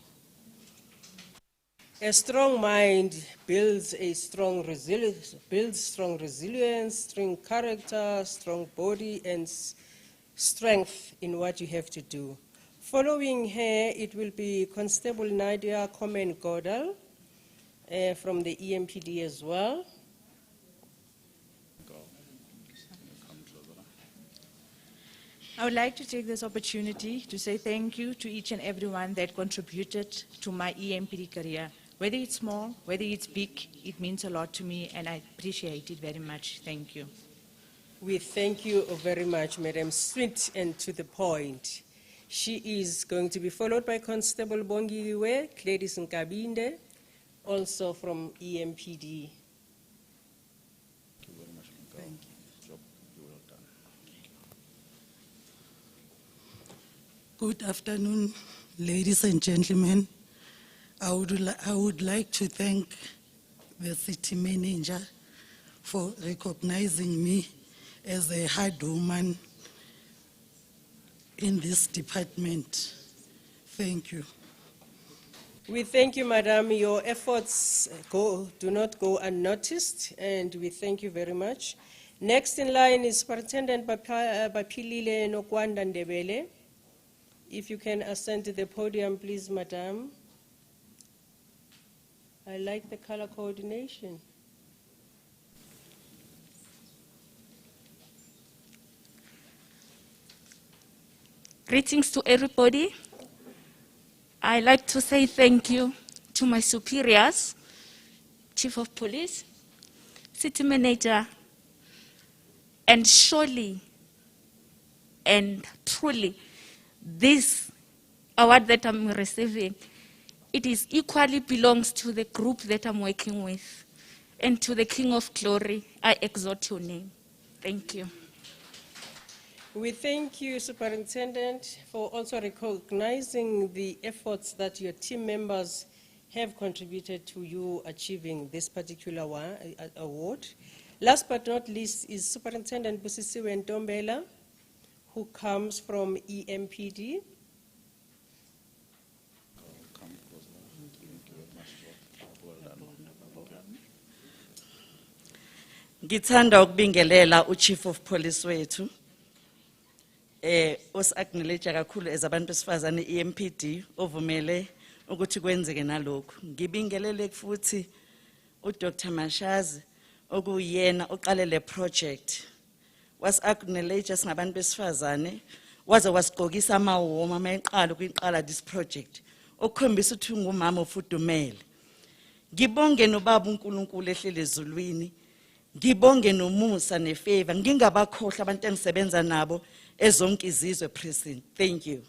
A strong mind builds strong resilience, strong character, strong body, and strength in what you have to do. Following her, it will be Constable Nadia Komen-Godal from the EMPD as well. I would like to take this opportunity to say thank you to each and everyone that contributed to my EMPD career. Whether it's small, whether it's big, it means a lot to me and I appreciate it very much. Thank you. We thank you very much, Madam. Sweet and to the point. She is going to be followed by Constable Bongiwe, Gladys Nkabinde, also from EMPD. Good afternoon, ladies and gentlemen. I would like to thank the city manager for recognizing me as a hard woman in this department. Thank you. We thank you, Madam. Your efforts do not go unnoticed, and we thank you very much. Next in line is Superintendent Bapilile Nokwanda Ndebele. If you can ascend to the podium, please, Madam. I like the color coordination. Greetings to everybody. I'd like to say thank you to my superiors, Chief of Police, City Manager, and surely and truly this award that I'm receiving, it is equally belongs to the group that I'm working with. And to the King of Glory, I exalt your name. Thank you. We thank you, Superintendent, for also recognizing the efforts that your team members have contributed to you achieving this particular award. Last but not least is Superintendent Busisiwe Ntombela, who comes from EMPD. Ngithanda ukubingelela uChief of Police wethu osacknowledge kakhulu ezabantu besifazane EMPD ovumele ukuthi kwenzeke nalokho. Ngibingelele futhi uDr Mashazi okuyena oqale le project. Was-acknowledge singabantu besifazane waze wasigqokisa amawoma mayiqala ukuyiqala this project okukhombisa ukuthi ungumama ofudumele. Ngibonge nobaba uNkulunkulu ehlele ezulwini. Ngibonge nomusa nefavor ngingabakhohle abantu engisebenza nabo ezonke izizwe precinct. Thank you.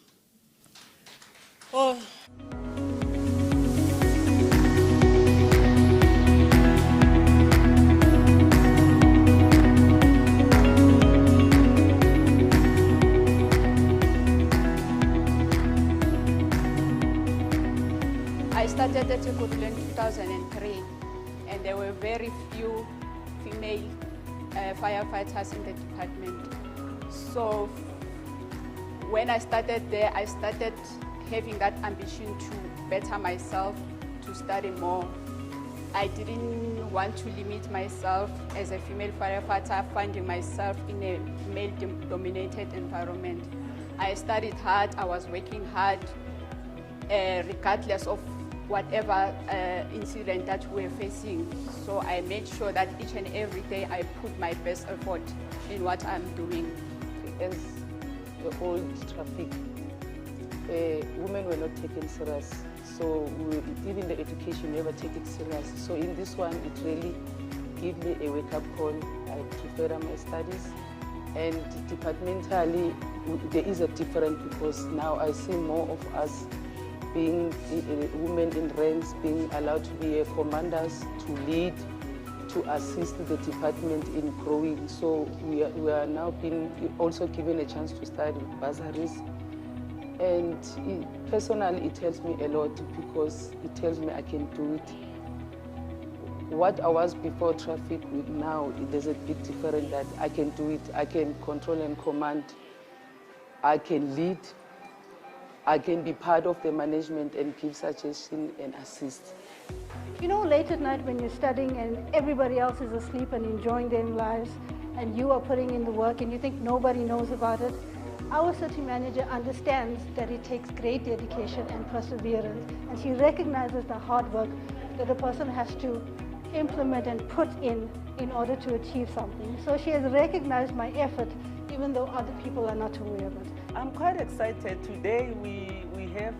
Oh. I started at Heroine in 2003, and there were very few female firefighters in the department. So when I started there, I started having that ambition to better myself, to study more. I didn't want to limit myself as a female firefighter, finding myself in a male-dominated environment. I studied hard, I was working hard, regardless of whatever incident that we're facing. So I made sure that each and every day I put my best effort in what I'm doing. As the old traffic, women were not taken serious. So even the education, we never take it serious. So in this one, it really gave me a wake-up call. I had to further my studies. And departmentally, there is a difference because now I see more of us being women in ranks, being allowed to be commanders, to lead, to assist the department in growing. So we are now being also given a chance to study bursaries. And personally, it helps me a lot because it tells me I can do it. What I was before traffic with now, there's a bit different that I can do it. I can control and command. I can lead. I can be part of the management and give suggestion and assist. You know, late at night when you're studying and everybody else is asleep and enjoying their lives, and you are putting in the work and you think nobody knows about it, our city manager understands that it takes great dedication and perseverance, and she recognizes the hard work that a person has to implement and put in order to achieve something. So she has recognized my effort, even though other people are not aware of it. I'm quite excited. Today we have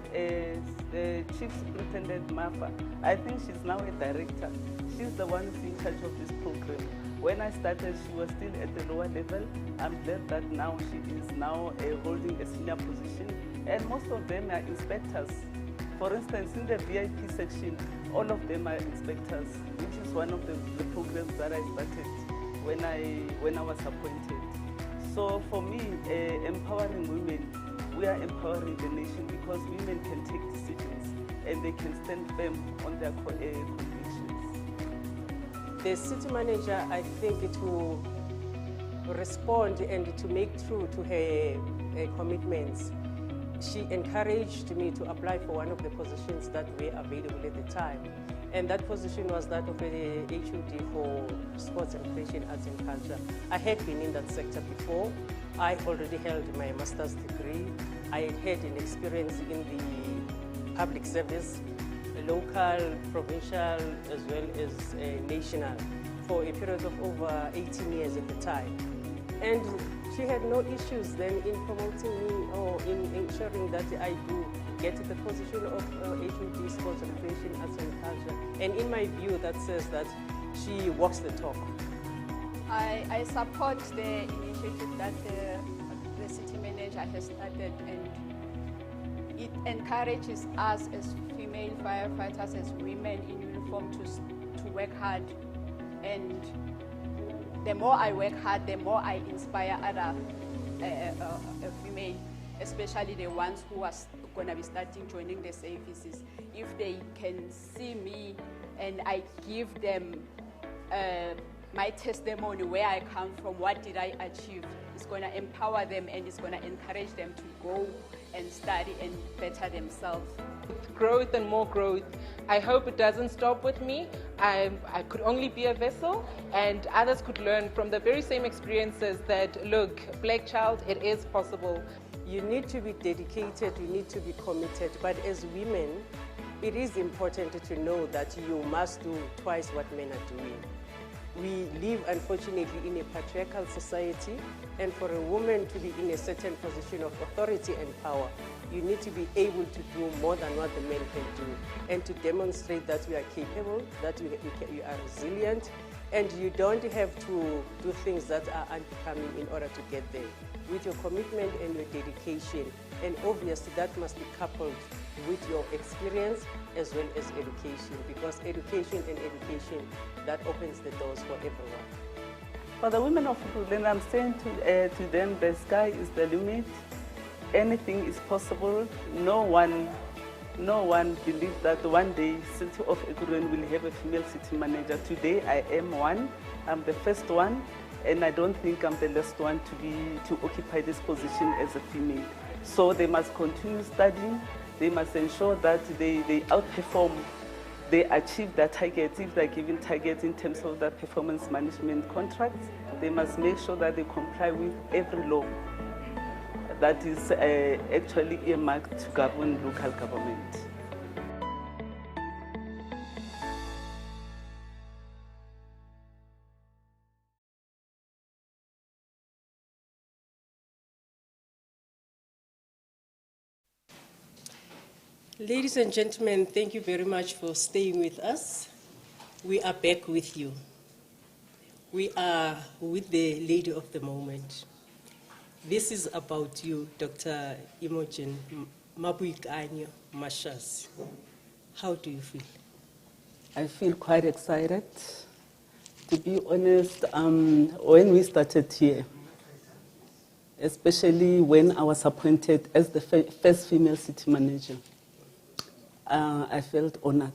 the Chief Superintendent Mafa. I think she's now a director. She's the one who's in charge of this program. When I started, she was still at the lower level. I'm glad that now she is now holding a senior position. And most of them are inspectors. For instance, in the VIP section, all of them are inspectors, which is one of the programs that I started when I was appointed. So for me, empowering women, we are empowering the nation because women can take decisions and they can stand firm on their convictions. The city manager, I think it will respond and to make true to her commitments. She encouraged me to apply for one of the positions that were available at the time. And that position was that of a HOD for Sports and Recreation, Arts and Culture. I had been in that sector before. I already held my master's degree. I had an experience in the public service, local, provincial, as well as national, for a period of over 18 years at the time. And she had no issues then in promoting me or in ensuring that I do get to the position of HOD, Sports and Recreation, Arts and Culture. And in my view, that says that she walks the talk. I support the initiative that the city manager has started, and it encourages us as female firefighters, as women in uniform, to work hard. And the more I work hard, the more I inspire other female, especially the ones who are going to be starting joining the services. If they can see me and I give them my testimony, where I come from, what did I achieve, it's going to empower them and it's going to encourage them to go and study and better themselves. Growth and more growth. I hope it doesn't stop with me. I could only be a vessel, and others could learn from the very same experiences that, look, Black child, it is possible. You need to be dedicated, you need to be committed, but as women, it is important to know that you must do twice what men are doing. We live, unfortunately, in a patriarchal society, and for a woman to be in a certain position of authority and power, you need to be able to do more than what the men can do, and to demonstrate that we are capable, that you are resilient, and you don't have to do things that are unbecoming in order to get there. With your commitment and your dedication, and obviously that must be coupled with your experience as well as education, because education, that opens the doors for everyone. For the women of Heroine, I'm saying to them, the sky is the limit. Anything is possible. No one believes that one day City of Heroine will have a female city manager. Today I am one. I'm the first one, and I don't think I'm the last one to occupy this position as a female. So they must continue studying. They must ensure that they outperform, they achieve their targets. If they're given targets in terms of their performance management contracts, they must make sure that they comply with every law that is actually earmarked to govern local government. Ladies and gentlemen, thank you very much for staying with us. We are back with you. We are with the lady of the moment. This is about you, Dr. Imogen Mabuikanyo Mashas. How do you feel? I feel quite excited To be honest, when we started here, especially when I was appointed as the first female city manager, I felt honored.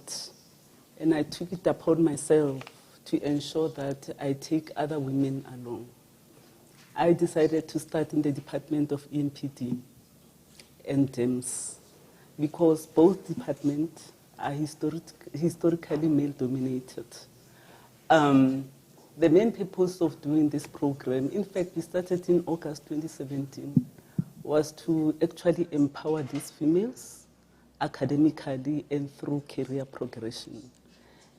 And I took it upon myself to ensure that I take other women along. I decided to start in the Department of EMPD and DEMS because both departments are historically male-dominated. The main purpose of doing this program, in fact, we started in August 2017, was to actually empower these females academically and through career progression.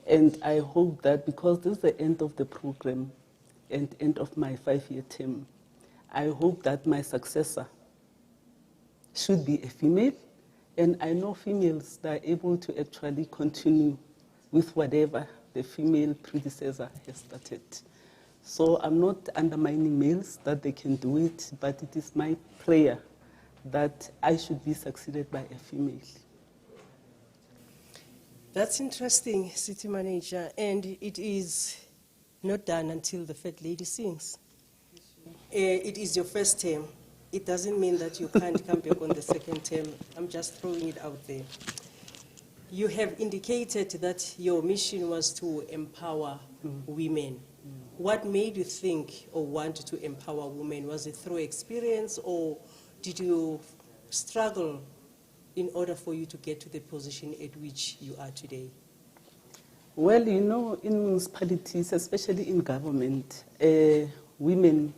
And I hope that because this is the end of the program and end of my 5-year term, I hope that my successor should be a female. And I know females that are able to actually continue with whatever the female predecessor has started. So I'm not undermining males that they can do it, but it is my prayer that I should be succeeded by a female. That's interesting, City Manager, and it is not done until the Fat Lady sings. It is your first term. It doesn't mean that you can't come back on the second term. I'm just throwing it out there. You have indicated that your mission was to empower women. What made you think or want to empower women? Was it through experience, or did you struggle in order for you to get to the position at which you are today? Well, you know, in municipalities, especially in government, women,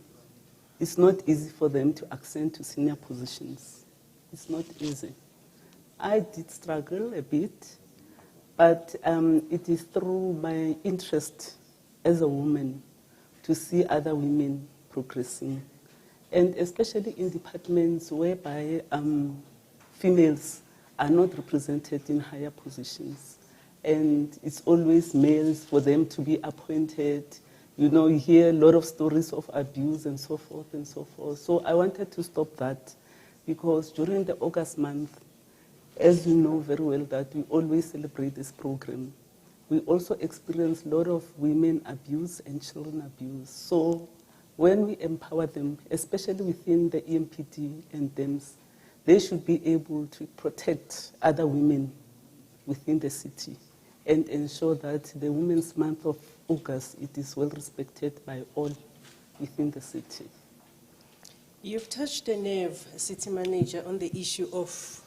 it's not easy for them to ascend to senior positions. It's not easy. I did struggle a bit, but it is through my interest as a woman to see other women progressing, and especially in departments whereby females are not represented in higher positions. And it's always males for them to be appointed. You know, you hear a lot of stories of abuse and so forth and so forth. So I wanted to stop that because during the August month, as you know very well that we always celebrate this program, we also experience a lot of women abuse and children abuse. So when we empower them, especially within the EMPD and DEMS, they should be able to protect other women within the city and ensure that the Women's Month of August, it is well respected by all within the city. You've touched a nerve, City Manager, on the issue of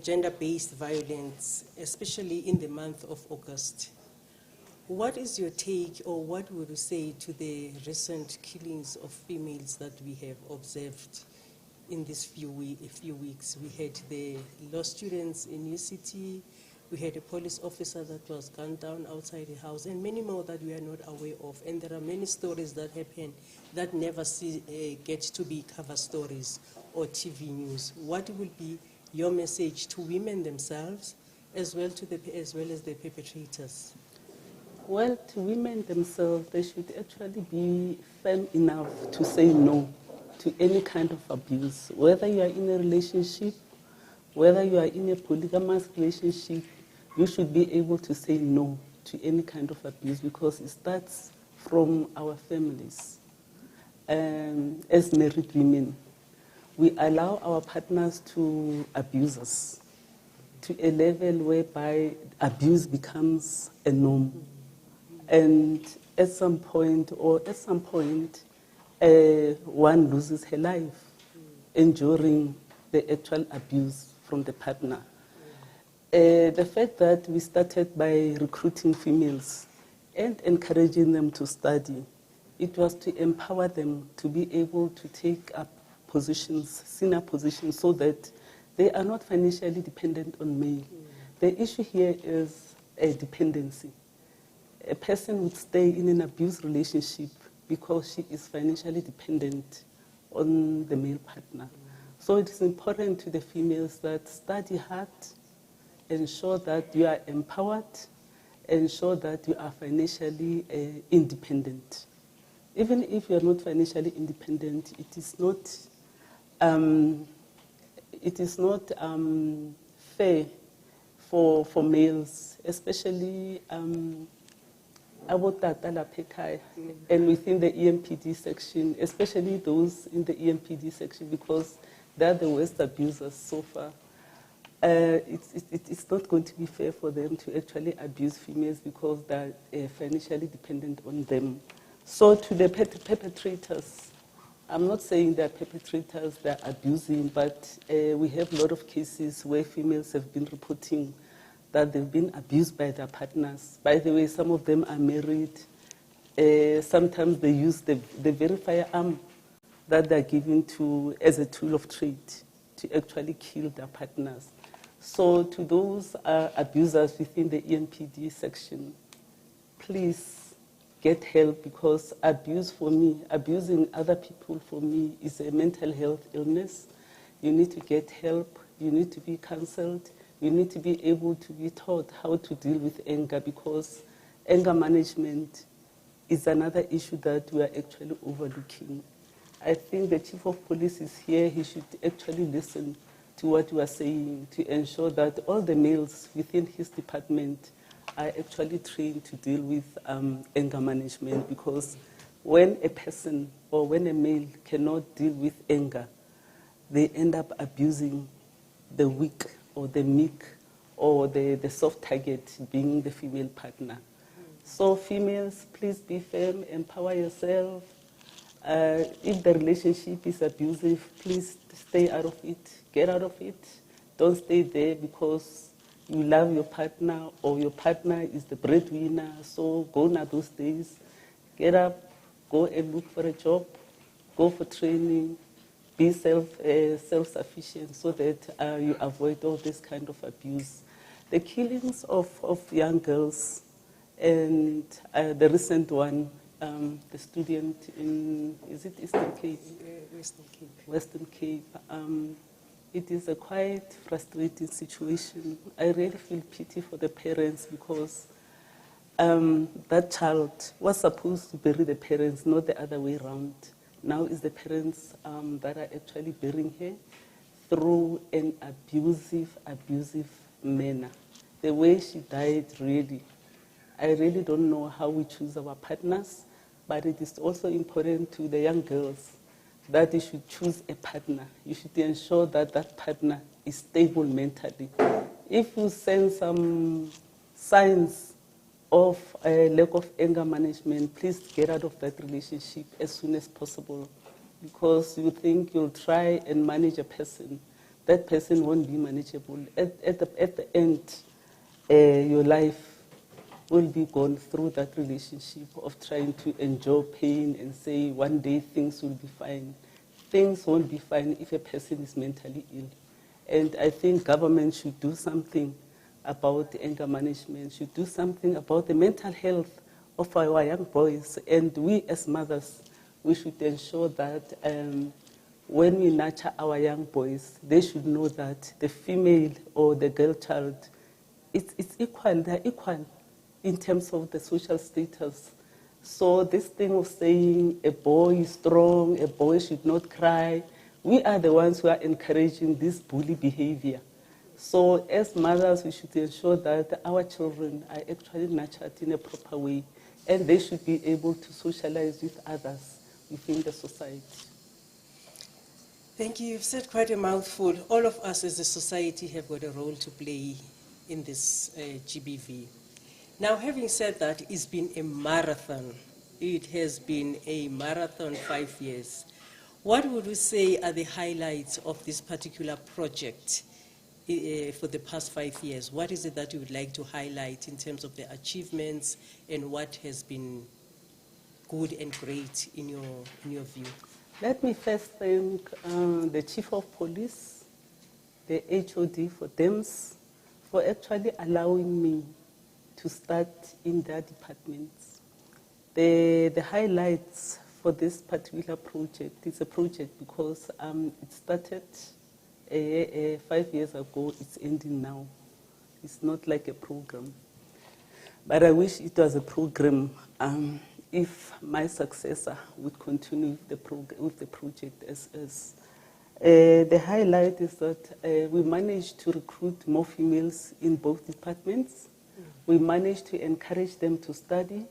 gender-based violence, especially in the month of August. What is your take, or what would you say to the recent killings of females that we have observed in these few weeks? We had the law students in New City, we had a police officer that was gunned down outside the house, and many more that we are not aware of. And there are many stories that happen that never get to be cover stories or TV news. What will be your message to women themselves, as well as the perpetrators? Well, to women themselves, they should actually be firm enough to say no to any kind of abuse. Whether you are in a relationship, whether you are in a polygamous relationship, you should be able to say no to any kind of abuse because it starts from our families. As married women, we allow our partners to abuse us to a level whereby abuse becomes a norm. And at some point, one loses her life enduring the actual abuse from the partner. The fact that we started by recruiting females and encouraging them to study, it was to empower them to be able to take up positions, senior positions, so that they are not financially dependent on male. The issue here is a dependency. A person would stay in an abuse relationship because she is financially dependent on the male partner. So it is important to the females that study hard, ensure that you are empowered, ensure that you are financially independent. Even if you are not financially independent, it is not fair for males, especially abotata lapha ekhaya, and within the EMPD section, especially those in the EMPD section, because they're the worst abusers so far. It's not going to be fair for them to actually abuse females because they're financially dependent on them. So to the perpetrators, I'm not saying they're perpetrators, they're abusing, but we have a lot of cases where females have been reporting that they've been abused by their partners. By the way, some of them are married. Sometimes they use the very firearm that they're given to as a tool of trade to actually kill their partners. So to those abusers within the EMPD section, please get help, because abuse for me, abusing other people for me is a mental health illness. You need to get help, you need to be counseled, you need to be able to be taught how to deal with anger, because anger management is another issue that we are actually overlooking. I think the Chief of Police is here, he should actually listen to what you are saying to ensure that all the males within his department are actually trained to deal with anger management, because when a person or when a male cannot deal with anger, they end up abusing the weak or the meek or the soft target being the female partner. So females, please be firm, empower yourself. If the relationship is abusive, please stay out of it, get out of it. Don't stay there because you love your partner or your partner is the breadwinner. So go now those days, get up, go and look for a job, go for training, be self-sufficient so that you avoid all this kind of abuse. The killings of young girls and the recent one, the student in, is it Eastern Cape? Western Cape. Western Cape. It is a quite frustrating situation. I really feel pity for the parents because that child was supposed to bury the parents, not the other way around. Now it's the parents that are actually burying her through an abusive manner. The way she died, really, I really don't know how we choose our partners, but it is also important to the young girls that you should choose a partner. You should ensure that that partner is stable mentally. If you sense some signs of a lack of anger management, please get out of that relationship as soon as possible, because you think you'll try and manage a person. That person won't be manageable. At the end, your life will be gone through that relationship of trying to endure pain and say one day things will be fine. Things won't be fine if a person is mentally ill. And I think government should do something about anger management, should do something about the mental health of our young boys. And we as mothers, we should ensure that when we nurture our young boys, they should know that the female or the girl child, it's equal, they're equal in terms of the social status. So this thing of saying a boy is strong, a boy should not cry, we are the ones who are encouraging this bully behavior. So as mothers, we should ensure that our children are actually nurtured in a proper way, and they should be able to socialize with others within the society. Thank you. You've said quite a mouthful. All of us as a society have got a role to play in this GBV. Now, having said that, it's been a marathon. It has been a marathon 5 years. What would you say are the highlights of this particular project for the past 5 years? What is it that you would like to highlight in terms of the achievements and what has been good and great in your view? Let me first thank the Chief of Police, the HOD for DEMS, for actually allowing me to start in their departments. The highlights for this particular project, it's a project because it started 5 years ago, it's ending now. It's not like a program. But I wish it was a program if my successor would continue with the project as is. The highlight is that we managed to recruit more females in both departments. We managed to encourage them to study.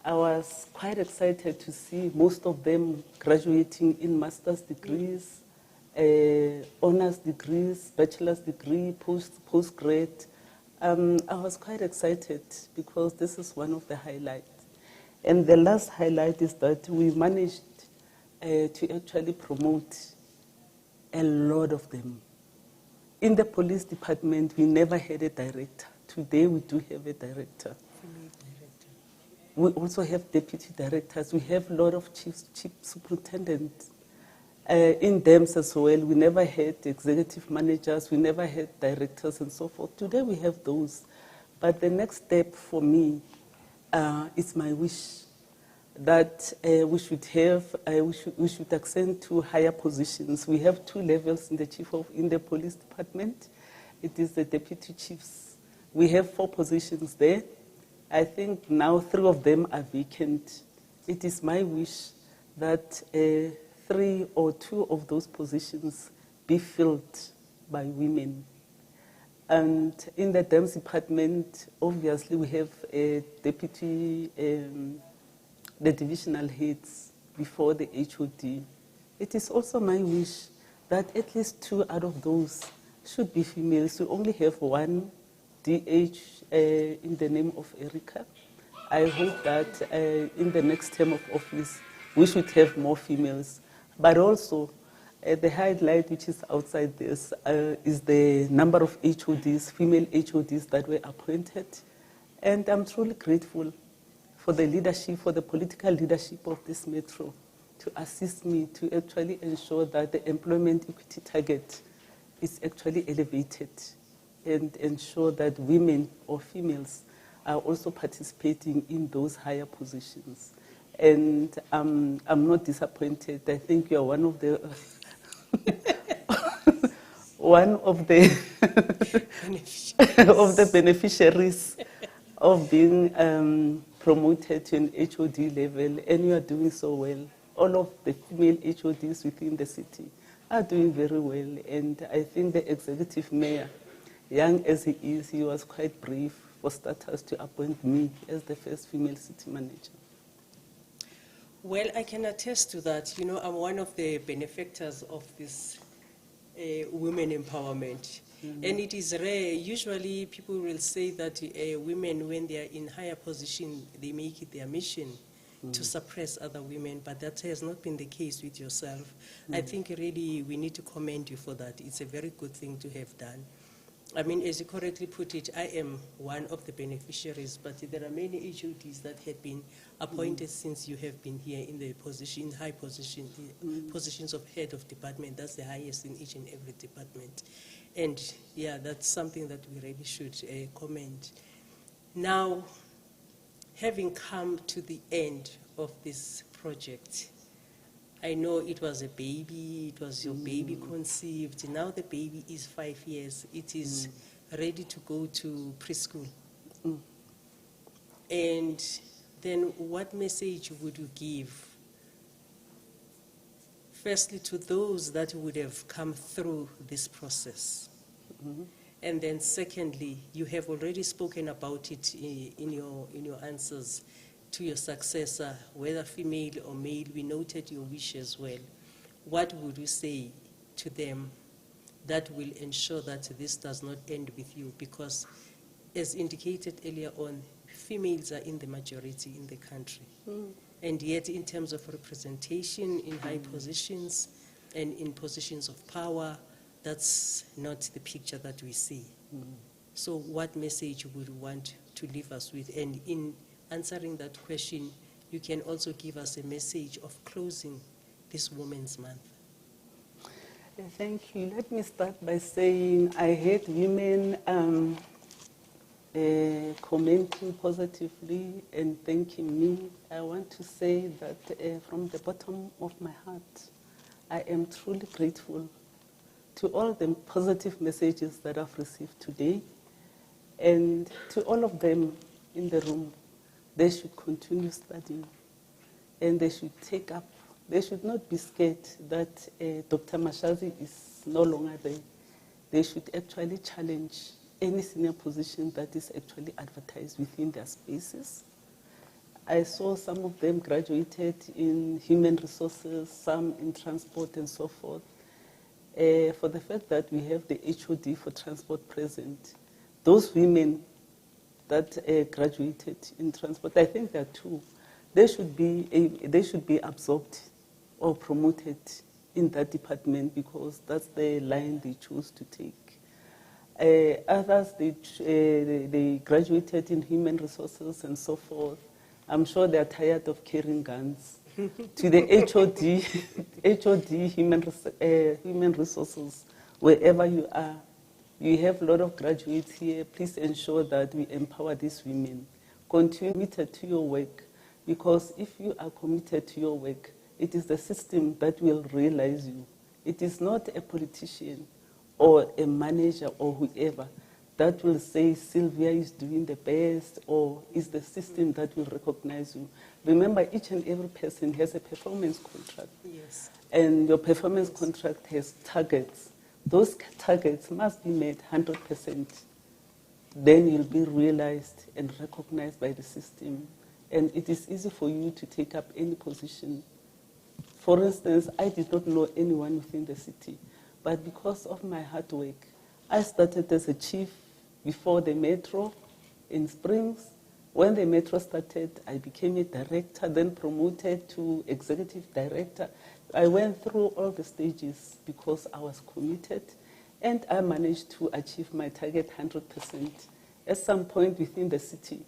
I was quite excited to see most of them graduating in master's degrees, honors degrees, bachelor's degree, postgrad. I was quite excited because this is one of the highlights. And the last highlight is that we managed to actually promote a lot of them. In the police department, we never had a director. Today, we do have a director. We also have deputy directors. We have a lot of chief superintendents. In DEMS as well, we never had executive managers. We never had directors and so forth. Today, we have those. But the next step for me is my wish that we should have, we should ascend to higher positions. We have 2 levels in the police department. It is the deputy chiefs. We have 4 positions there. I think now 3 of them are vacant. It is my wish that 3 or 2 of those positions be filled by women. And in the DEMS department, obviously we have a deputy, the divisional heads before the HOD. It is also my wish that at least 2 out of those should be females. We only have 1 DH in the name of Erica. I hope that in the next term of office, we should have more females. But also, the highlight which is outside this is the number of HODs, female HODs that were appointed. And I'm truly grateful for the leadership, for the political leadership of this metro to assist me to actually ensure that the employment equity target is actually elevated and ensure that women or females are also participating in those higher positions. And I'm not disappointed. I think you are one of the of the beneficiaries of being promoted to an HOD level, and you are doing so well. All of the female HODs within the city are doing very well, and I think the executive mayor, young as he was quite brave for starters to appoint me as the first female city manager. Well, I can attest to that. You know, I'm one of the benefactors of this women empowerment. Mm-hmm. And it is rare. Usually people will say that women, when they are in higher position, they make it their mission to suppress other women, but that has not been the case with yourself. I think really we need to commend you for that. It's a very good thing to have done. I mean, as you correctly put it, I am one of the beneficiaries, but there are many HODs that have been appointed since you have been here in the position, high position, positions of head of department. That's the highest in each and every department. And yeah, that's something that we really should commend. Now, having come to the end of this project, I know it was a baby, it was your baby conceived. Now the baby is 5 years. It is ready to go to preschool. And then what message would you give? Firstly, to those that would have come through this process. And then secondly, you have already spoken about it in your answers to your successor, whether female or male. We noted your wish as well. What would you say to them that will ensure that this does not end with you? Because as indicated earlier on, females are in the majority in the country. And yet in terms of representation in high positions and in positions of power, that's not the picture that we see. So what message would you want to leave us with? And in answering that question, you can also give us a message of closing this Women's Month. Thank you. Let me start by saying I heard women commenting positively and thanking me. I want to say that from the bottom of my heart, I am truly grateful to all the positive messages that I've received today, and to all of them in the room. They should continue studying, and they should take up. They should not be scared that Dr. Mashazi is no longer there. They should actually challenge any senior position that is actually advertised within their spaces. I saw some of them graduated in human resources, some in transport and so forth. For the fact that we have the HOD for transport present, those women that graduated in transport, I think there are two. They should be absorbed or promoted in that department because that's the line they chose to take. Others, they graduated in human resources and so forth. I'm sure they're tired of carrying guns. To the HOD human resources, wherever you are, you have a lot of graduates here. Please ensure that we empower these women. Continue committed to your work, because if you are committed to your work, it is the system that will realize you. It is not a politician or a manager or whoever that will say Sylvia is doing the best, or is the system that will recognize you. Remember, each and every person has a performance contract. Yes. And your performance contract has targets. Those targets must be met 100%. Then you'll be realized and recognized by the system. And it is easy for you to take up any position. For instance, I did not know anyone within the city, but because of my hard work, I started as a chief before the metro in Springs. When the metro started, I became a director, then promoted to executive director. I went through all the stages because I was committed, and I managed to achieve my target 100%. At some point within the city,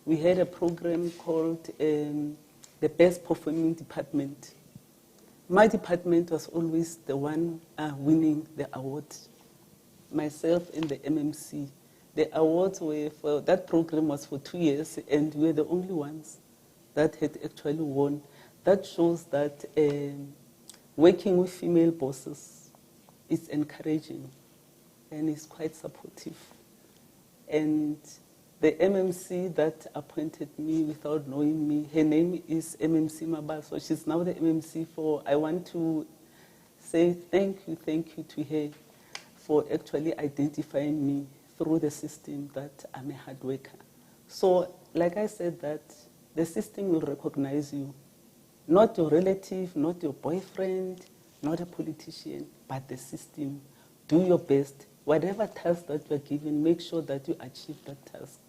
we had a program called the Best Performing Department. My department was always the one winning the award, myself and the MMC. The awards were for, that program was for 2 years, and we were the only ones that had actually won. That shows that working with female bosses is encouraging and is quite supportive. And the MMC that appointed me without knowing me, her name is MMC Mabal, so she's now the MMC for, I want to say thank you to her for actually identifying me through the system that I'm a hard worker. So, like I said, that the system will recognize you. Not your relative, not your boyfriend, not a politician, but the system. Do your best. Whatever task that you're given, make sure that you achieve that task.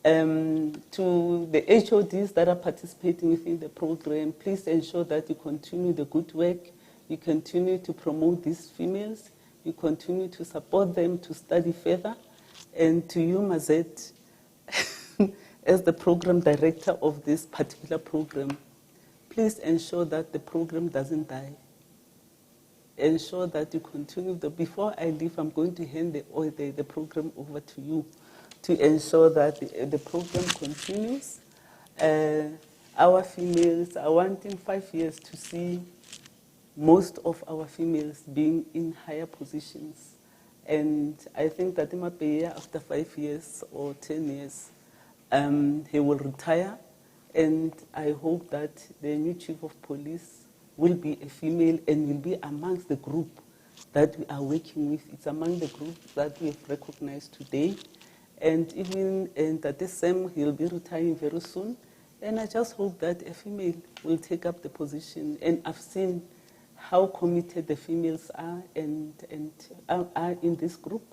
To the HODs that are participating within the program, please ensure that you continue the good work. You continue to promote these females. You continue to support them to study further. And to you, Mazet, as the program director of this particular program, please ensure that the program doesn't die. Ensure that you continue. Before I leave, I'm going to hand the program over to you to ensure that the program continues. Our females, I want in 5 years to see most of our females being in higher positions. And I think that Imapeya, after 5 years or 10 years, he will retire. And I hope that the new chief of police will be a female and will be amongst the group that we are working with. It's among the groups that we have recognized today. And even at the same, he'll be retiring very soon. And I just hope that a female will take up the position. And I've seen how committed the females are and are in this group.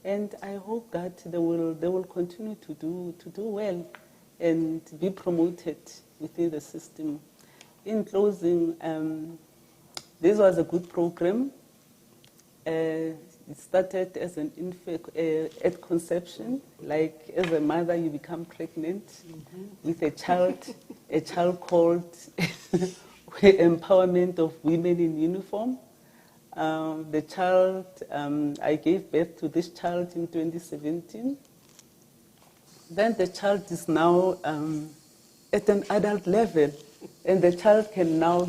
And I hope that they will continue to do well and be promoted within the system. In closing, this was a good program. It started as an at conception, like as a mother you become pregnant with a child called Empowerment of Women in Uniform. The child, I gave birth to this child in 2017. Then the child is now at an adult level, and the child can now,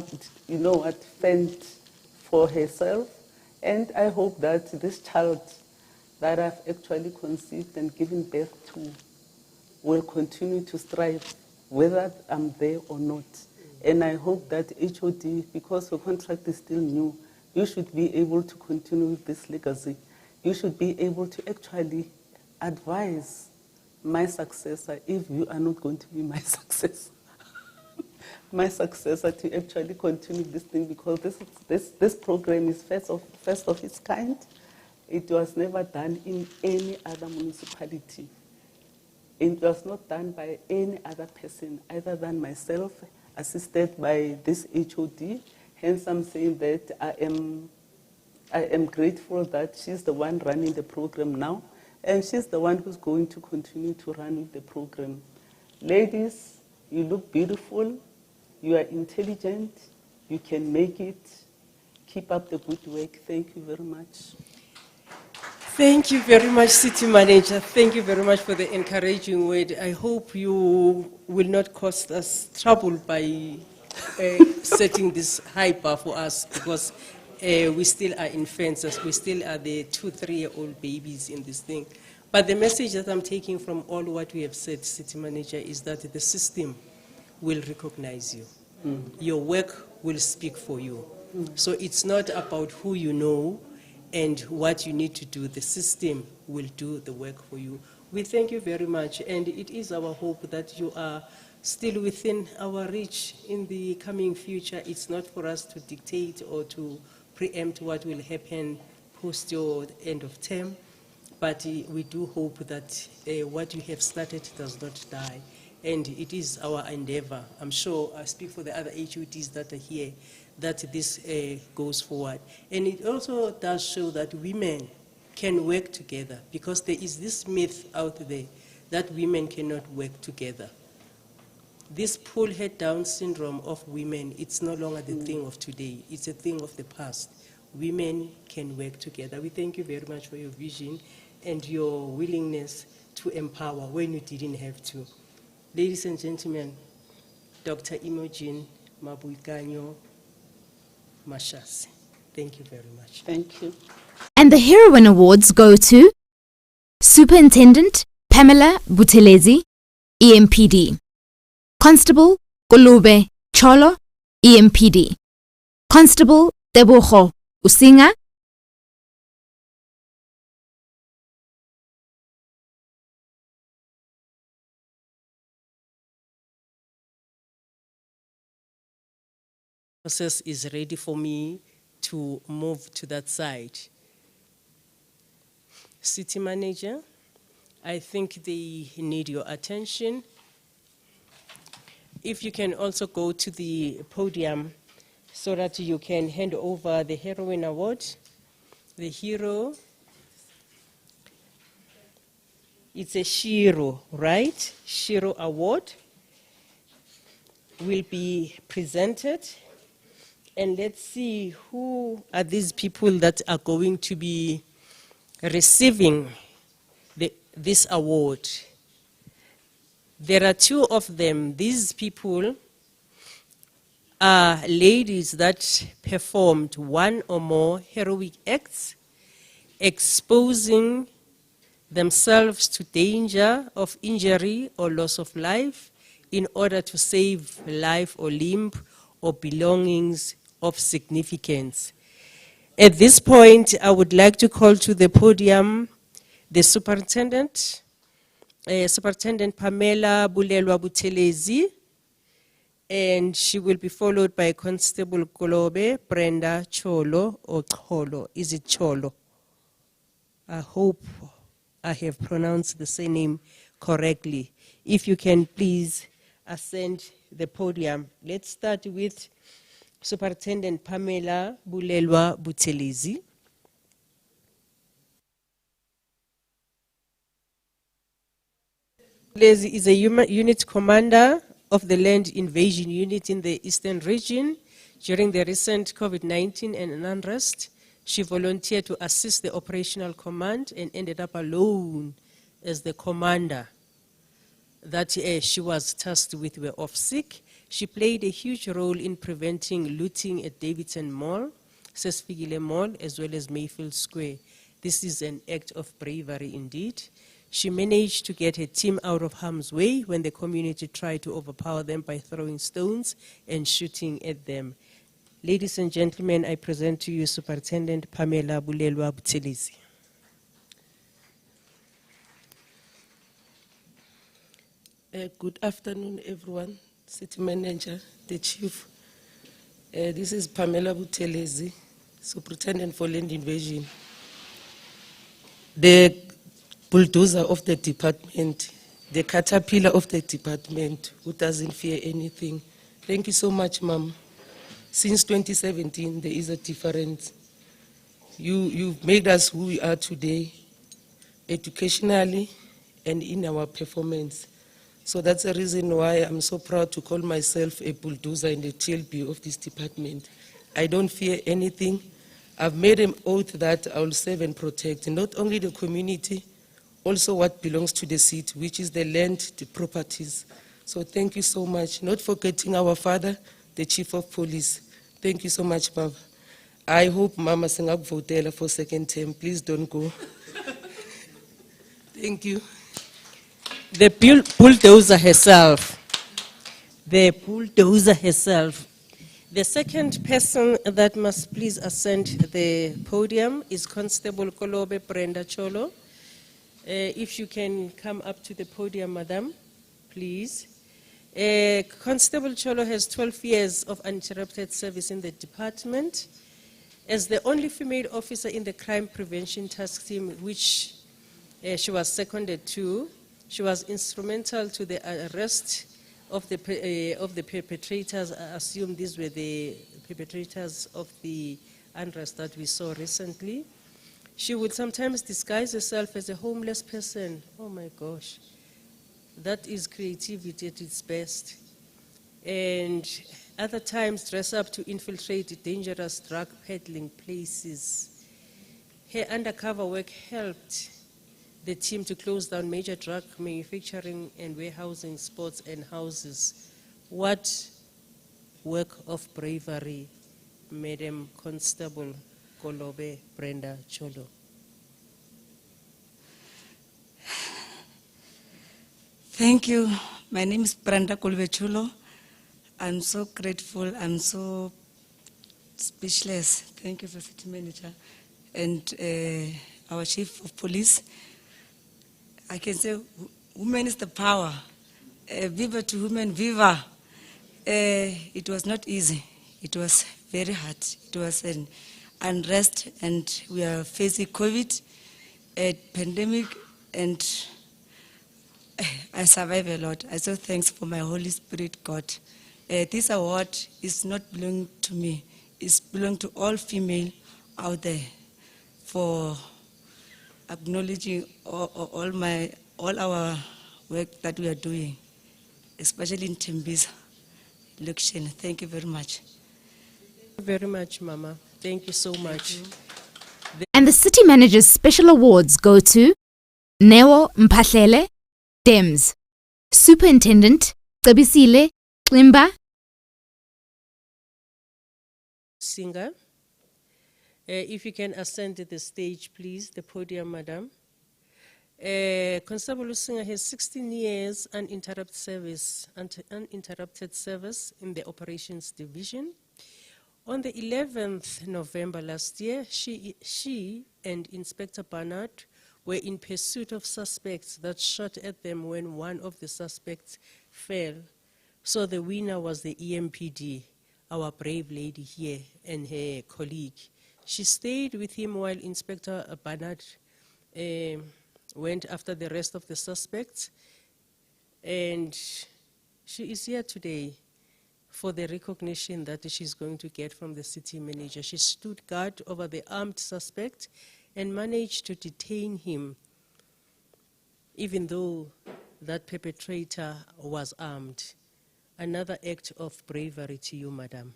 fend for herself. And I hope that this child that I've actually conceived and given birth to will continue to strive, whether I'm there or not. And I hope that HOD, because your contract is still new, you should be able to continue with this legacy. You should be able to actually advise my successor if you are not going to be my successor. my successor to actually continue this thing, because this program is first of its kind. It was never done in any other municipality. It was not done by any other person other than myself, assisted by this HOD. Hence, I'm saying that I am grateful that she's the one running the program now, and she's the one who's going to continue to run with the program. Ladies, you look beautiful, you are intelligent, you can make it. Keep up the good work. Thank you very much. Thank you very much, City Manager. Thank you very much for the encouraging word. I hope you will not cause us trouble by setting this high bar for us, because we still are infants, we still are the 2-3-year-old babies in this thing. But the message that I'm taking from all what we have said, City Manager, is that the system will recognize you. Your work will speak for you. So it's not about who you know and what you need to do. The system will do the work for you. We thank you very much, and it is our hope that you are still within our reach in the coming future. It's not for us to dictate or to preempt what will happen post your end of term, but we do hope that what you have started does not die, and it is our endeavor. I'm sure I speak for the other HODs that are here, that this goes forward. And it also does show that women can work together, because there is this myth out there that women cannot work together. This pull head down syndrome of women, it's no longer the thing of today, it's a thing of the past. Women can work together. We thank you very much for your vision and your willingness to empower when you didn't have to. Ladies and gentlemen, Dr. Imogen Mabuikanyo Mashasi. Thank you very much. Thank you. And the Heroine Awards go to Superintendent Pamela Buthelezi, EMPD. Constable Kolube Cholo, EMPD. Constable Tebogo Usinga. Process is ready for me to move to that side. City Manager, I think they need your attention. If you can also go to the podium so that you can hand over the Heroine Award. The hero, it's a Shiro, right? Shiro Award will be presented. And let's see who are these people that are going to be receiving this award. There are two of them. These people are ladies that performed one or more heroic acts, exposing themselves to danger of injury or loss of life in order to save life or limb or belongings of significance. At this point, I would like to call to the podium the superintendent, Superintendent Pamela Bulelwa Buthelezi, and she will be followed by Constable Kolobe Brenda Cholo or Cholo. Is it Cholo? I hope I have pronounced the surname correctly. If you can please ascend the podium. Let's start with Superintendent Pamela Bulelwa Buthelezi. Buthelezi is a unit commander of the Land Invasion Unit in the Eastern Region. During the recent COVID-19 and unrest, she volunteered to assist the operational command and ended up alone as the commander that she was tasked with were off sick. She played a huge role in preventing looting at Davidson Mall, Sesfigile Mall, as well as Mayfield Square. This is an act of bravery indeed. She managed to get her team out of harm's way when the community tried to overpower them by throwing stones and shooting at them. Ladies and gentlemen, I present to you Superintendent Pamela Bulelwa Buthelezi. Good afternoon, everyone. City Manager, the Chief. This is Pamela Buthelezi, Superintendent for Land Invasion. The bulldozer of the department, the caterpillar of the department, who doesn't fear anything. Thank you so much, Ma'am. Since 2017, there is a difference. You've made us who we are today, educationally and in our performance. So that's the reason why I'm so proud to call myself a bulldozer in the TLB of this department. I don't fear anything. I've made an oath that I will serve and protect not only the community, also what belongs to the city, which is the land, the properties. So thank you so much. Not forgetting our father, the Chief of Police. Thank you so much, Baba. I hope Mama Singak for second term. Please don't go. Thank you. The bulldozer herself. The bulldozer herself. The second person that must please ascend the podium is Constable Kolobe Brenda Cholo. If you can come up to the podium, Madam, please. Constable Cholo has 12 years of uninterrupted service in the department. As the only female officer in the crime prevention task team, which she was seconded to, she was instrumental to the arrest of the perpetrators. I assume these were the perpetrators of the unrest that we saw recently. She would sometimes disguise herself as a homeless person. Oh my gosh. That is creativity at its best. And other times dress up to infiltrate dangerous drug peddling places. Her undercover work helped the team to close down major drug manufacturing and warehousing spots and houses. What work of bravery, Madam Constable Kolobe Brenda Cholo. Thank you. My name is Brenda Kolobe Cholo. I'm so grateful. I'm so speechless. Thank you for City Manager and our Chief of Police. I can say women is the power. Viva to women, viva. It was not easy. It was very hard. It was an unrest, and we are facing COVID, a pandemic, and I survived a lot. I so thanks for my Holy Spirit, God. This award is not belonging to me. It's belong to all female out there for acknowledging all our work that we are doing, especially in Tembisa election. Thank you very much. Thank you very much, Mama. Thank you so much. And the City Manager's special awards go to Neo Mpahlele, Dems, Superintendent Cebisile Klimba, Singer. If you can ascend to the stage, please, the podium, Madam. Constable Singer has 16 years uninterrupted service in the Operations Division. On the 11th November last year, she and Inspector Barnard were in pursuit of suspects that shot at them when one of the suspects fell. So the winner was the EMPD, our brave lady here, and her colleague. She stayed with him while Inspector Barnard went after the rest of the suspects, and she is here today for the recognition that she's going to get from the City Manager. She stood guard over the armed suspect and managed to detain him, even though that perpetrator was armed. Another act of bravery to you, Madam.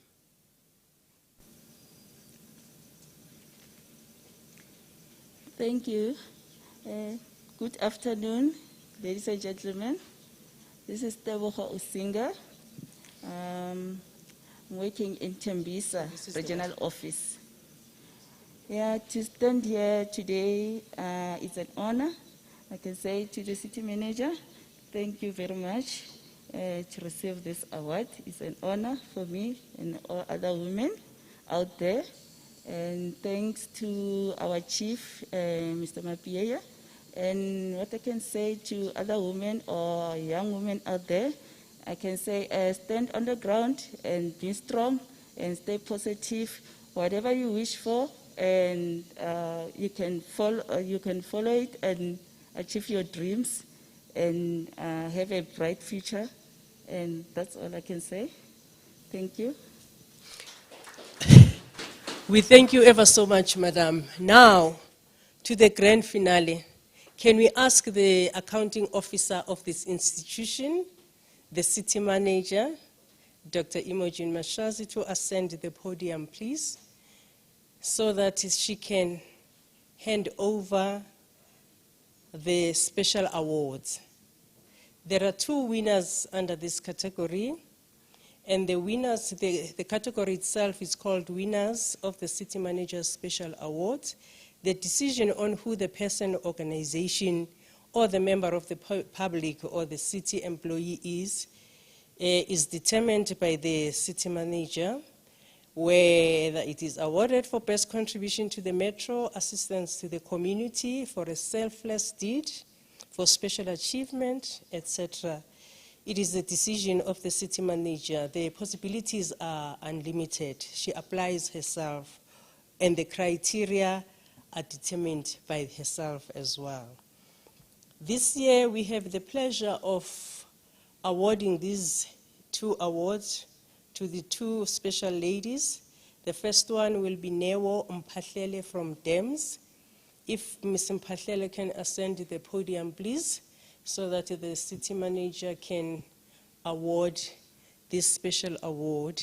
Thank you. Good afternoon, ladies and gentlemen. This is Tebogo Usinga. I'm working in Tembisa Regional Office. Yeah, to stand here today is an honor. I can say to the City Manager, thank you very much to receive this award. It's an honor for me and all other women out there. And thanks to our Chief, Mr. Mapieya. And what I can say to other women or young women out there, I can say stand on the ground and be strong and stay positive. Whatever you wish for, and you can follow it and achieve your dreams and have a bright future. And that's all I can say. Thank you. We thank you ever so much, Madam. Now, to the grand finale. Can we ask the accounting officer of this institution, the city manager, Dr. Imogen Mashazi, to ascend the podium, please, so that she can hand over the special awards. There are 2 winners under this category, and the winners, the category itself is called Winners of the City Manager's Special Awards. The decision on who the person, organization, or the member of the public or the city employee is determined by the city manager, whether it is awarded for best contribution to the metro, assistance to the community, for a selfless deed, for special achievement, etc. It is the decision of the city manager. The possibilities are unlimited. She applies herself, and the criteria are determined by herself as well. This year, we have the pleasure of awarding these 2 awards to the 2 special ladies. The first one will be Newo Mphahlele from DEMS. If Ms. Mphahlele can ascend the podium, please, so that the city manager can award this special award.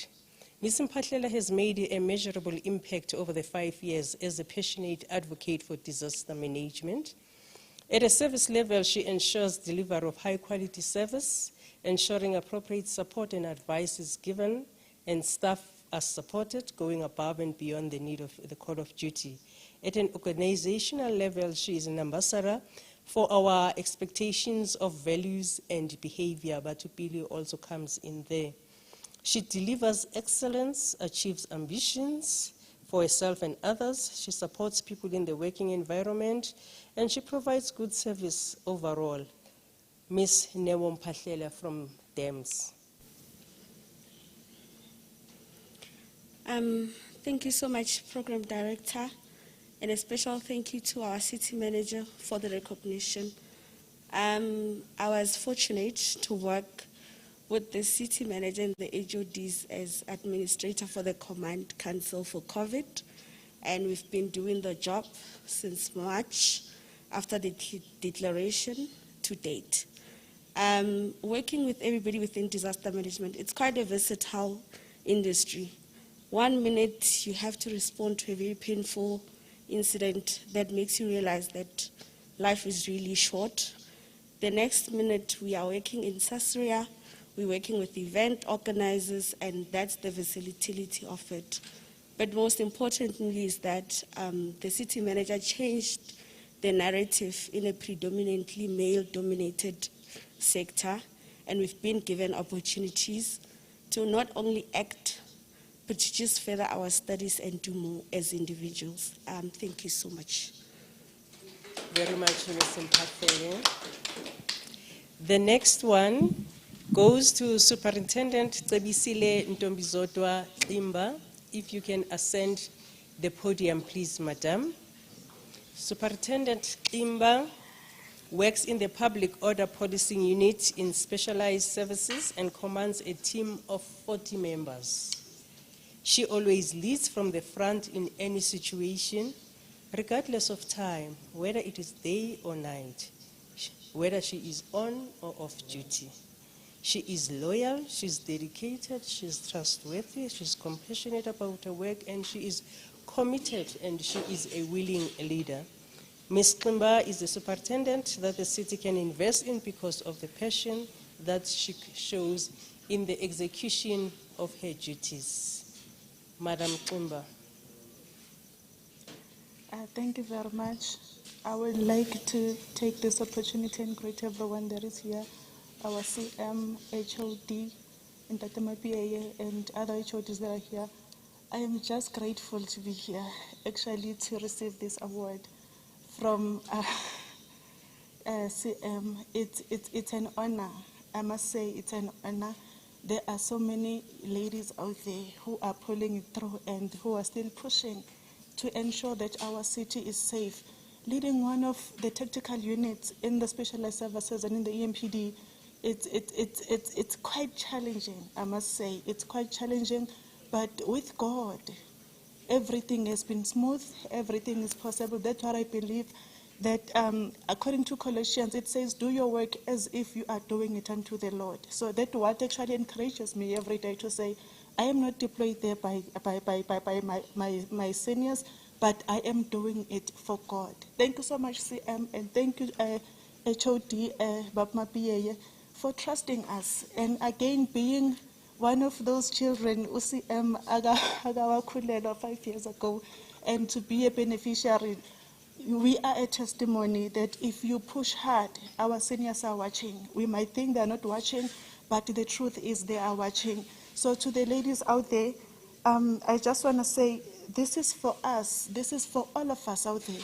Ms. Mphahlele has made a measurable impact over the 5 years as a passionate advocate for disaster management. At a service level, she ensures delivery of high-quality service, ensuring appropriate support and advice is given, and staff are supported, going above and beyond the need of the call of duty. At an organizational level, she is an ambassador for our expectations of values and behavior, but Tupili also comes in there. She delivers excellence, achieves ambitions for herself and others. She supports people in the working environment, and she provides good service overall. Ms. Newo Mphahlele from DEMS. Thank you so much, Program Director, and a special thank you to our City Manager for the recognition. I was fortunate to work with the City Manager and the HODs as Administrator for the Command Council for COVID, and we've been doing the job since March after the declaration to date. Working with everybody within disaster management, it's quite a versatile industry. 1 minute you have to respond to a very painful incident that makes you realize that life is really short. The next minute we are working in Sasria, we're working with event organizers, and that's the versatility of it. But most importantly is that the city manager changed the narrative in a predominantly male-dominated sector, and we've been given opportunities to not only act, but to just further our studies and do more as individuals. Thank you so much. Very much, Ms. Mphahlele. The next one goes to Superintendent Cebisile Ntombizodwa Imba. If you can ascend the podium, please, Madam. Superintendent Imba works in the Public Order Policing Unit in Specialized Services and commands a team of 40 members. She always leads from the front in any situation, regardless of time, whether it is day or night, whether she is on or off duty. She is loyal, she's dedicated, she's trustworthy, she's compassionate about her work, and she is committed, and she is a willing leader. Ms. Kimba is the superintendent that the city can invest in because of the passion that she shows in the execution of her duties. Madam Kimba. Thank you very much. I would like to take this opportunity and greet everyone that is here, our CM, HOD, and PA, and other HODs that are here. I am just grateful to be here, actually, to receive this award from CM. It's an honor. I must say it's an honor. There are so many ladies out there who are pulling it through and who are still pushing to ensure that our city is safe. Leading one of the tactical units in the specialized services and in the EMPD, it's quite challenging, I must say. It's quite challenging, but with God, everything has been smooth, everything is possible. That's what I believe, that according to Colossians, it says, do your work as if you are doing it unto the Lord. So that's what actually encourages me every day to say, I am not deployed there by my seniors, but I am doing it for God. Thank you so much, CM, and thank you, HOD, Babma Pieye, for trusting us. And again, being one of those children, UCM Agawakulelo 5 years ago, and to be a beneficiary, we are a testimony that if you push hard, our seniors are watching. We might think they're not watching, but the truth is they are watching. So to the ladies out there, I just want to say, this is for us. This is for all of us out there.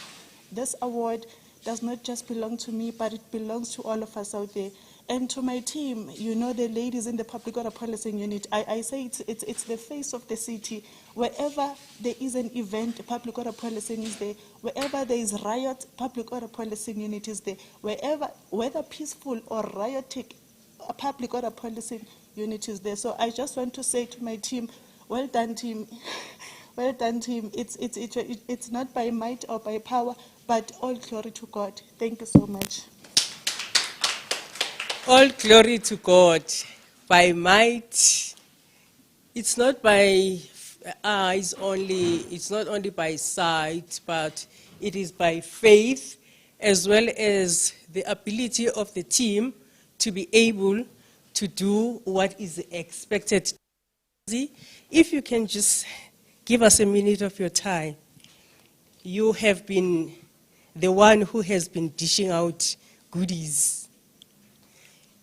This award does not just belong to me, but it belongs to all of us out there. And to my team, you know, the ladies in the public order policing unit, I say it's the face of the city. Wherever there is an event, public order policing is there. Wherever there is riot, public order policing unit is there. Whether peaceful or riotic, a public order policing unit is there. So I just want to say to my team, well done, team. Well done, team. It's not by might or by power, but all glory to God. Thank you so much. All glory to God. By might, it's not by eyes only, it's not only by sight, but it is by faith, as well as the ability of the team to be able to do what is expected. If you can just give us a minute of your time. You have been the one who has been dishing out goodies,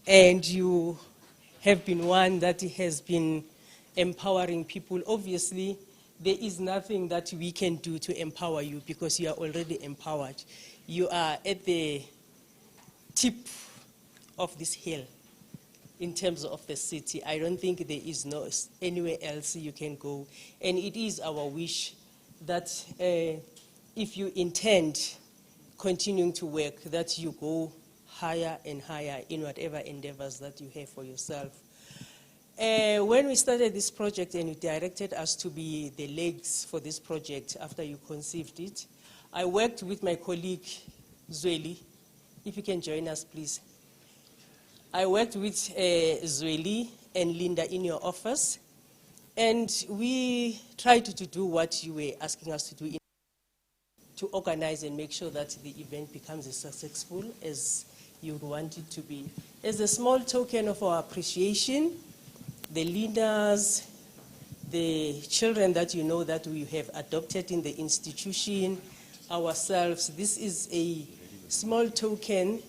and you have been one that has been empowering people. Obviously, there is nothing that we can do to empower you because you are already empowered. You are at the tip of this hill in terms of the city. I don't think there is anywhere else you can go. And it is our wish that if you intend continuing to work, that you go higher and higher in whatever endeavors that you have for yourself. When we started this project and you directed us to be the legs for this project after you conceived it, I worked with my colleague, Zweli. If you can join us, please. I worked with Zweli and Linda in your office, and we tried to do what you were asking us to do, to organize and make sure that the event becomes as successful as you would want it to be. As a small token of our appreciation, the leaders, the children that you know that we have adopted in the institution, ourselves, this is a small token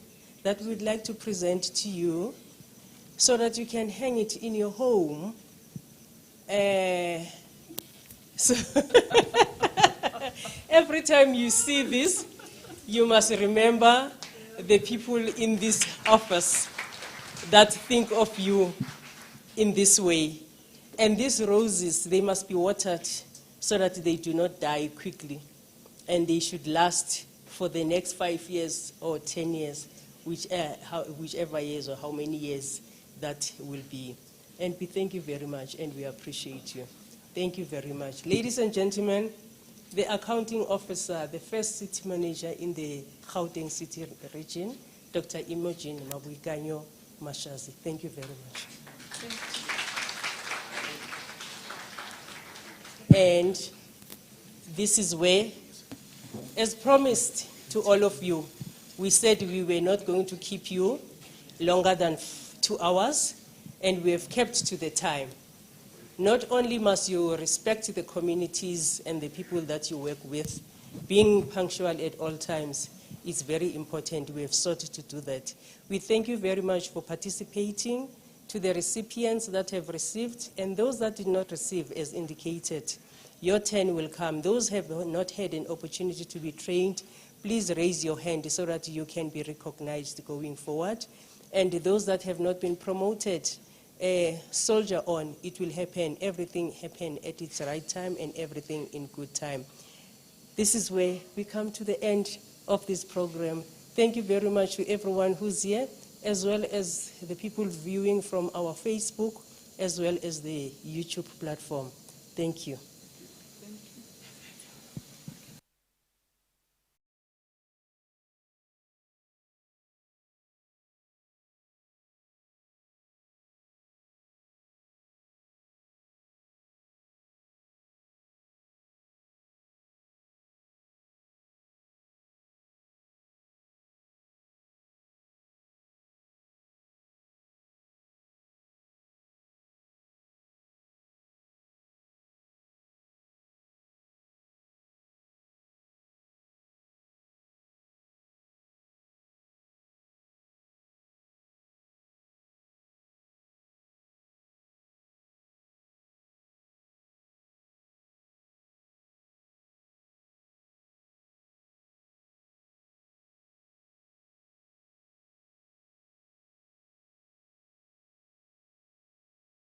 that we'd like to present to you so that you can hang it in your home. So every time you see this, you must remember the people in this office that think of you in this way. And these roses, they must be watered so that they do not die quickly. And they should last for the next 5 years or 10 years, whichever years or how many years that will be. And we thank you very much, and we appreciate you. Thank you very much. Ladies and gentlemen, the accounting officer, the first city manager in the Gauteng City region, Dr. Imogen Mabuikanyo Mashazi. Thank you very much. And this is where, as promised to all of you, we said we were not going to keep you longer than 2 hours, and we have kept to the time. Not only must you respect the communities and the people that you work with, being punctual at all times is very important. We have sought to do that. We thank you very much for participating. To the recipients that have received, and those that did not receive, as indicated, your turn will come. Those who have not had an opportunity to be trained, please raise your hand so that you can be recognized going forward. And those that have not been promoted, soldier on. It will happen. Everything happen at its right time and everything in good time. This is where we come to the end of this program. Thank you very much to everyone who's here, as well as the people viewing from our Facebook, as well as the YouTube platform. Thank you.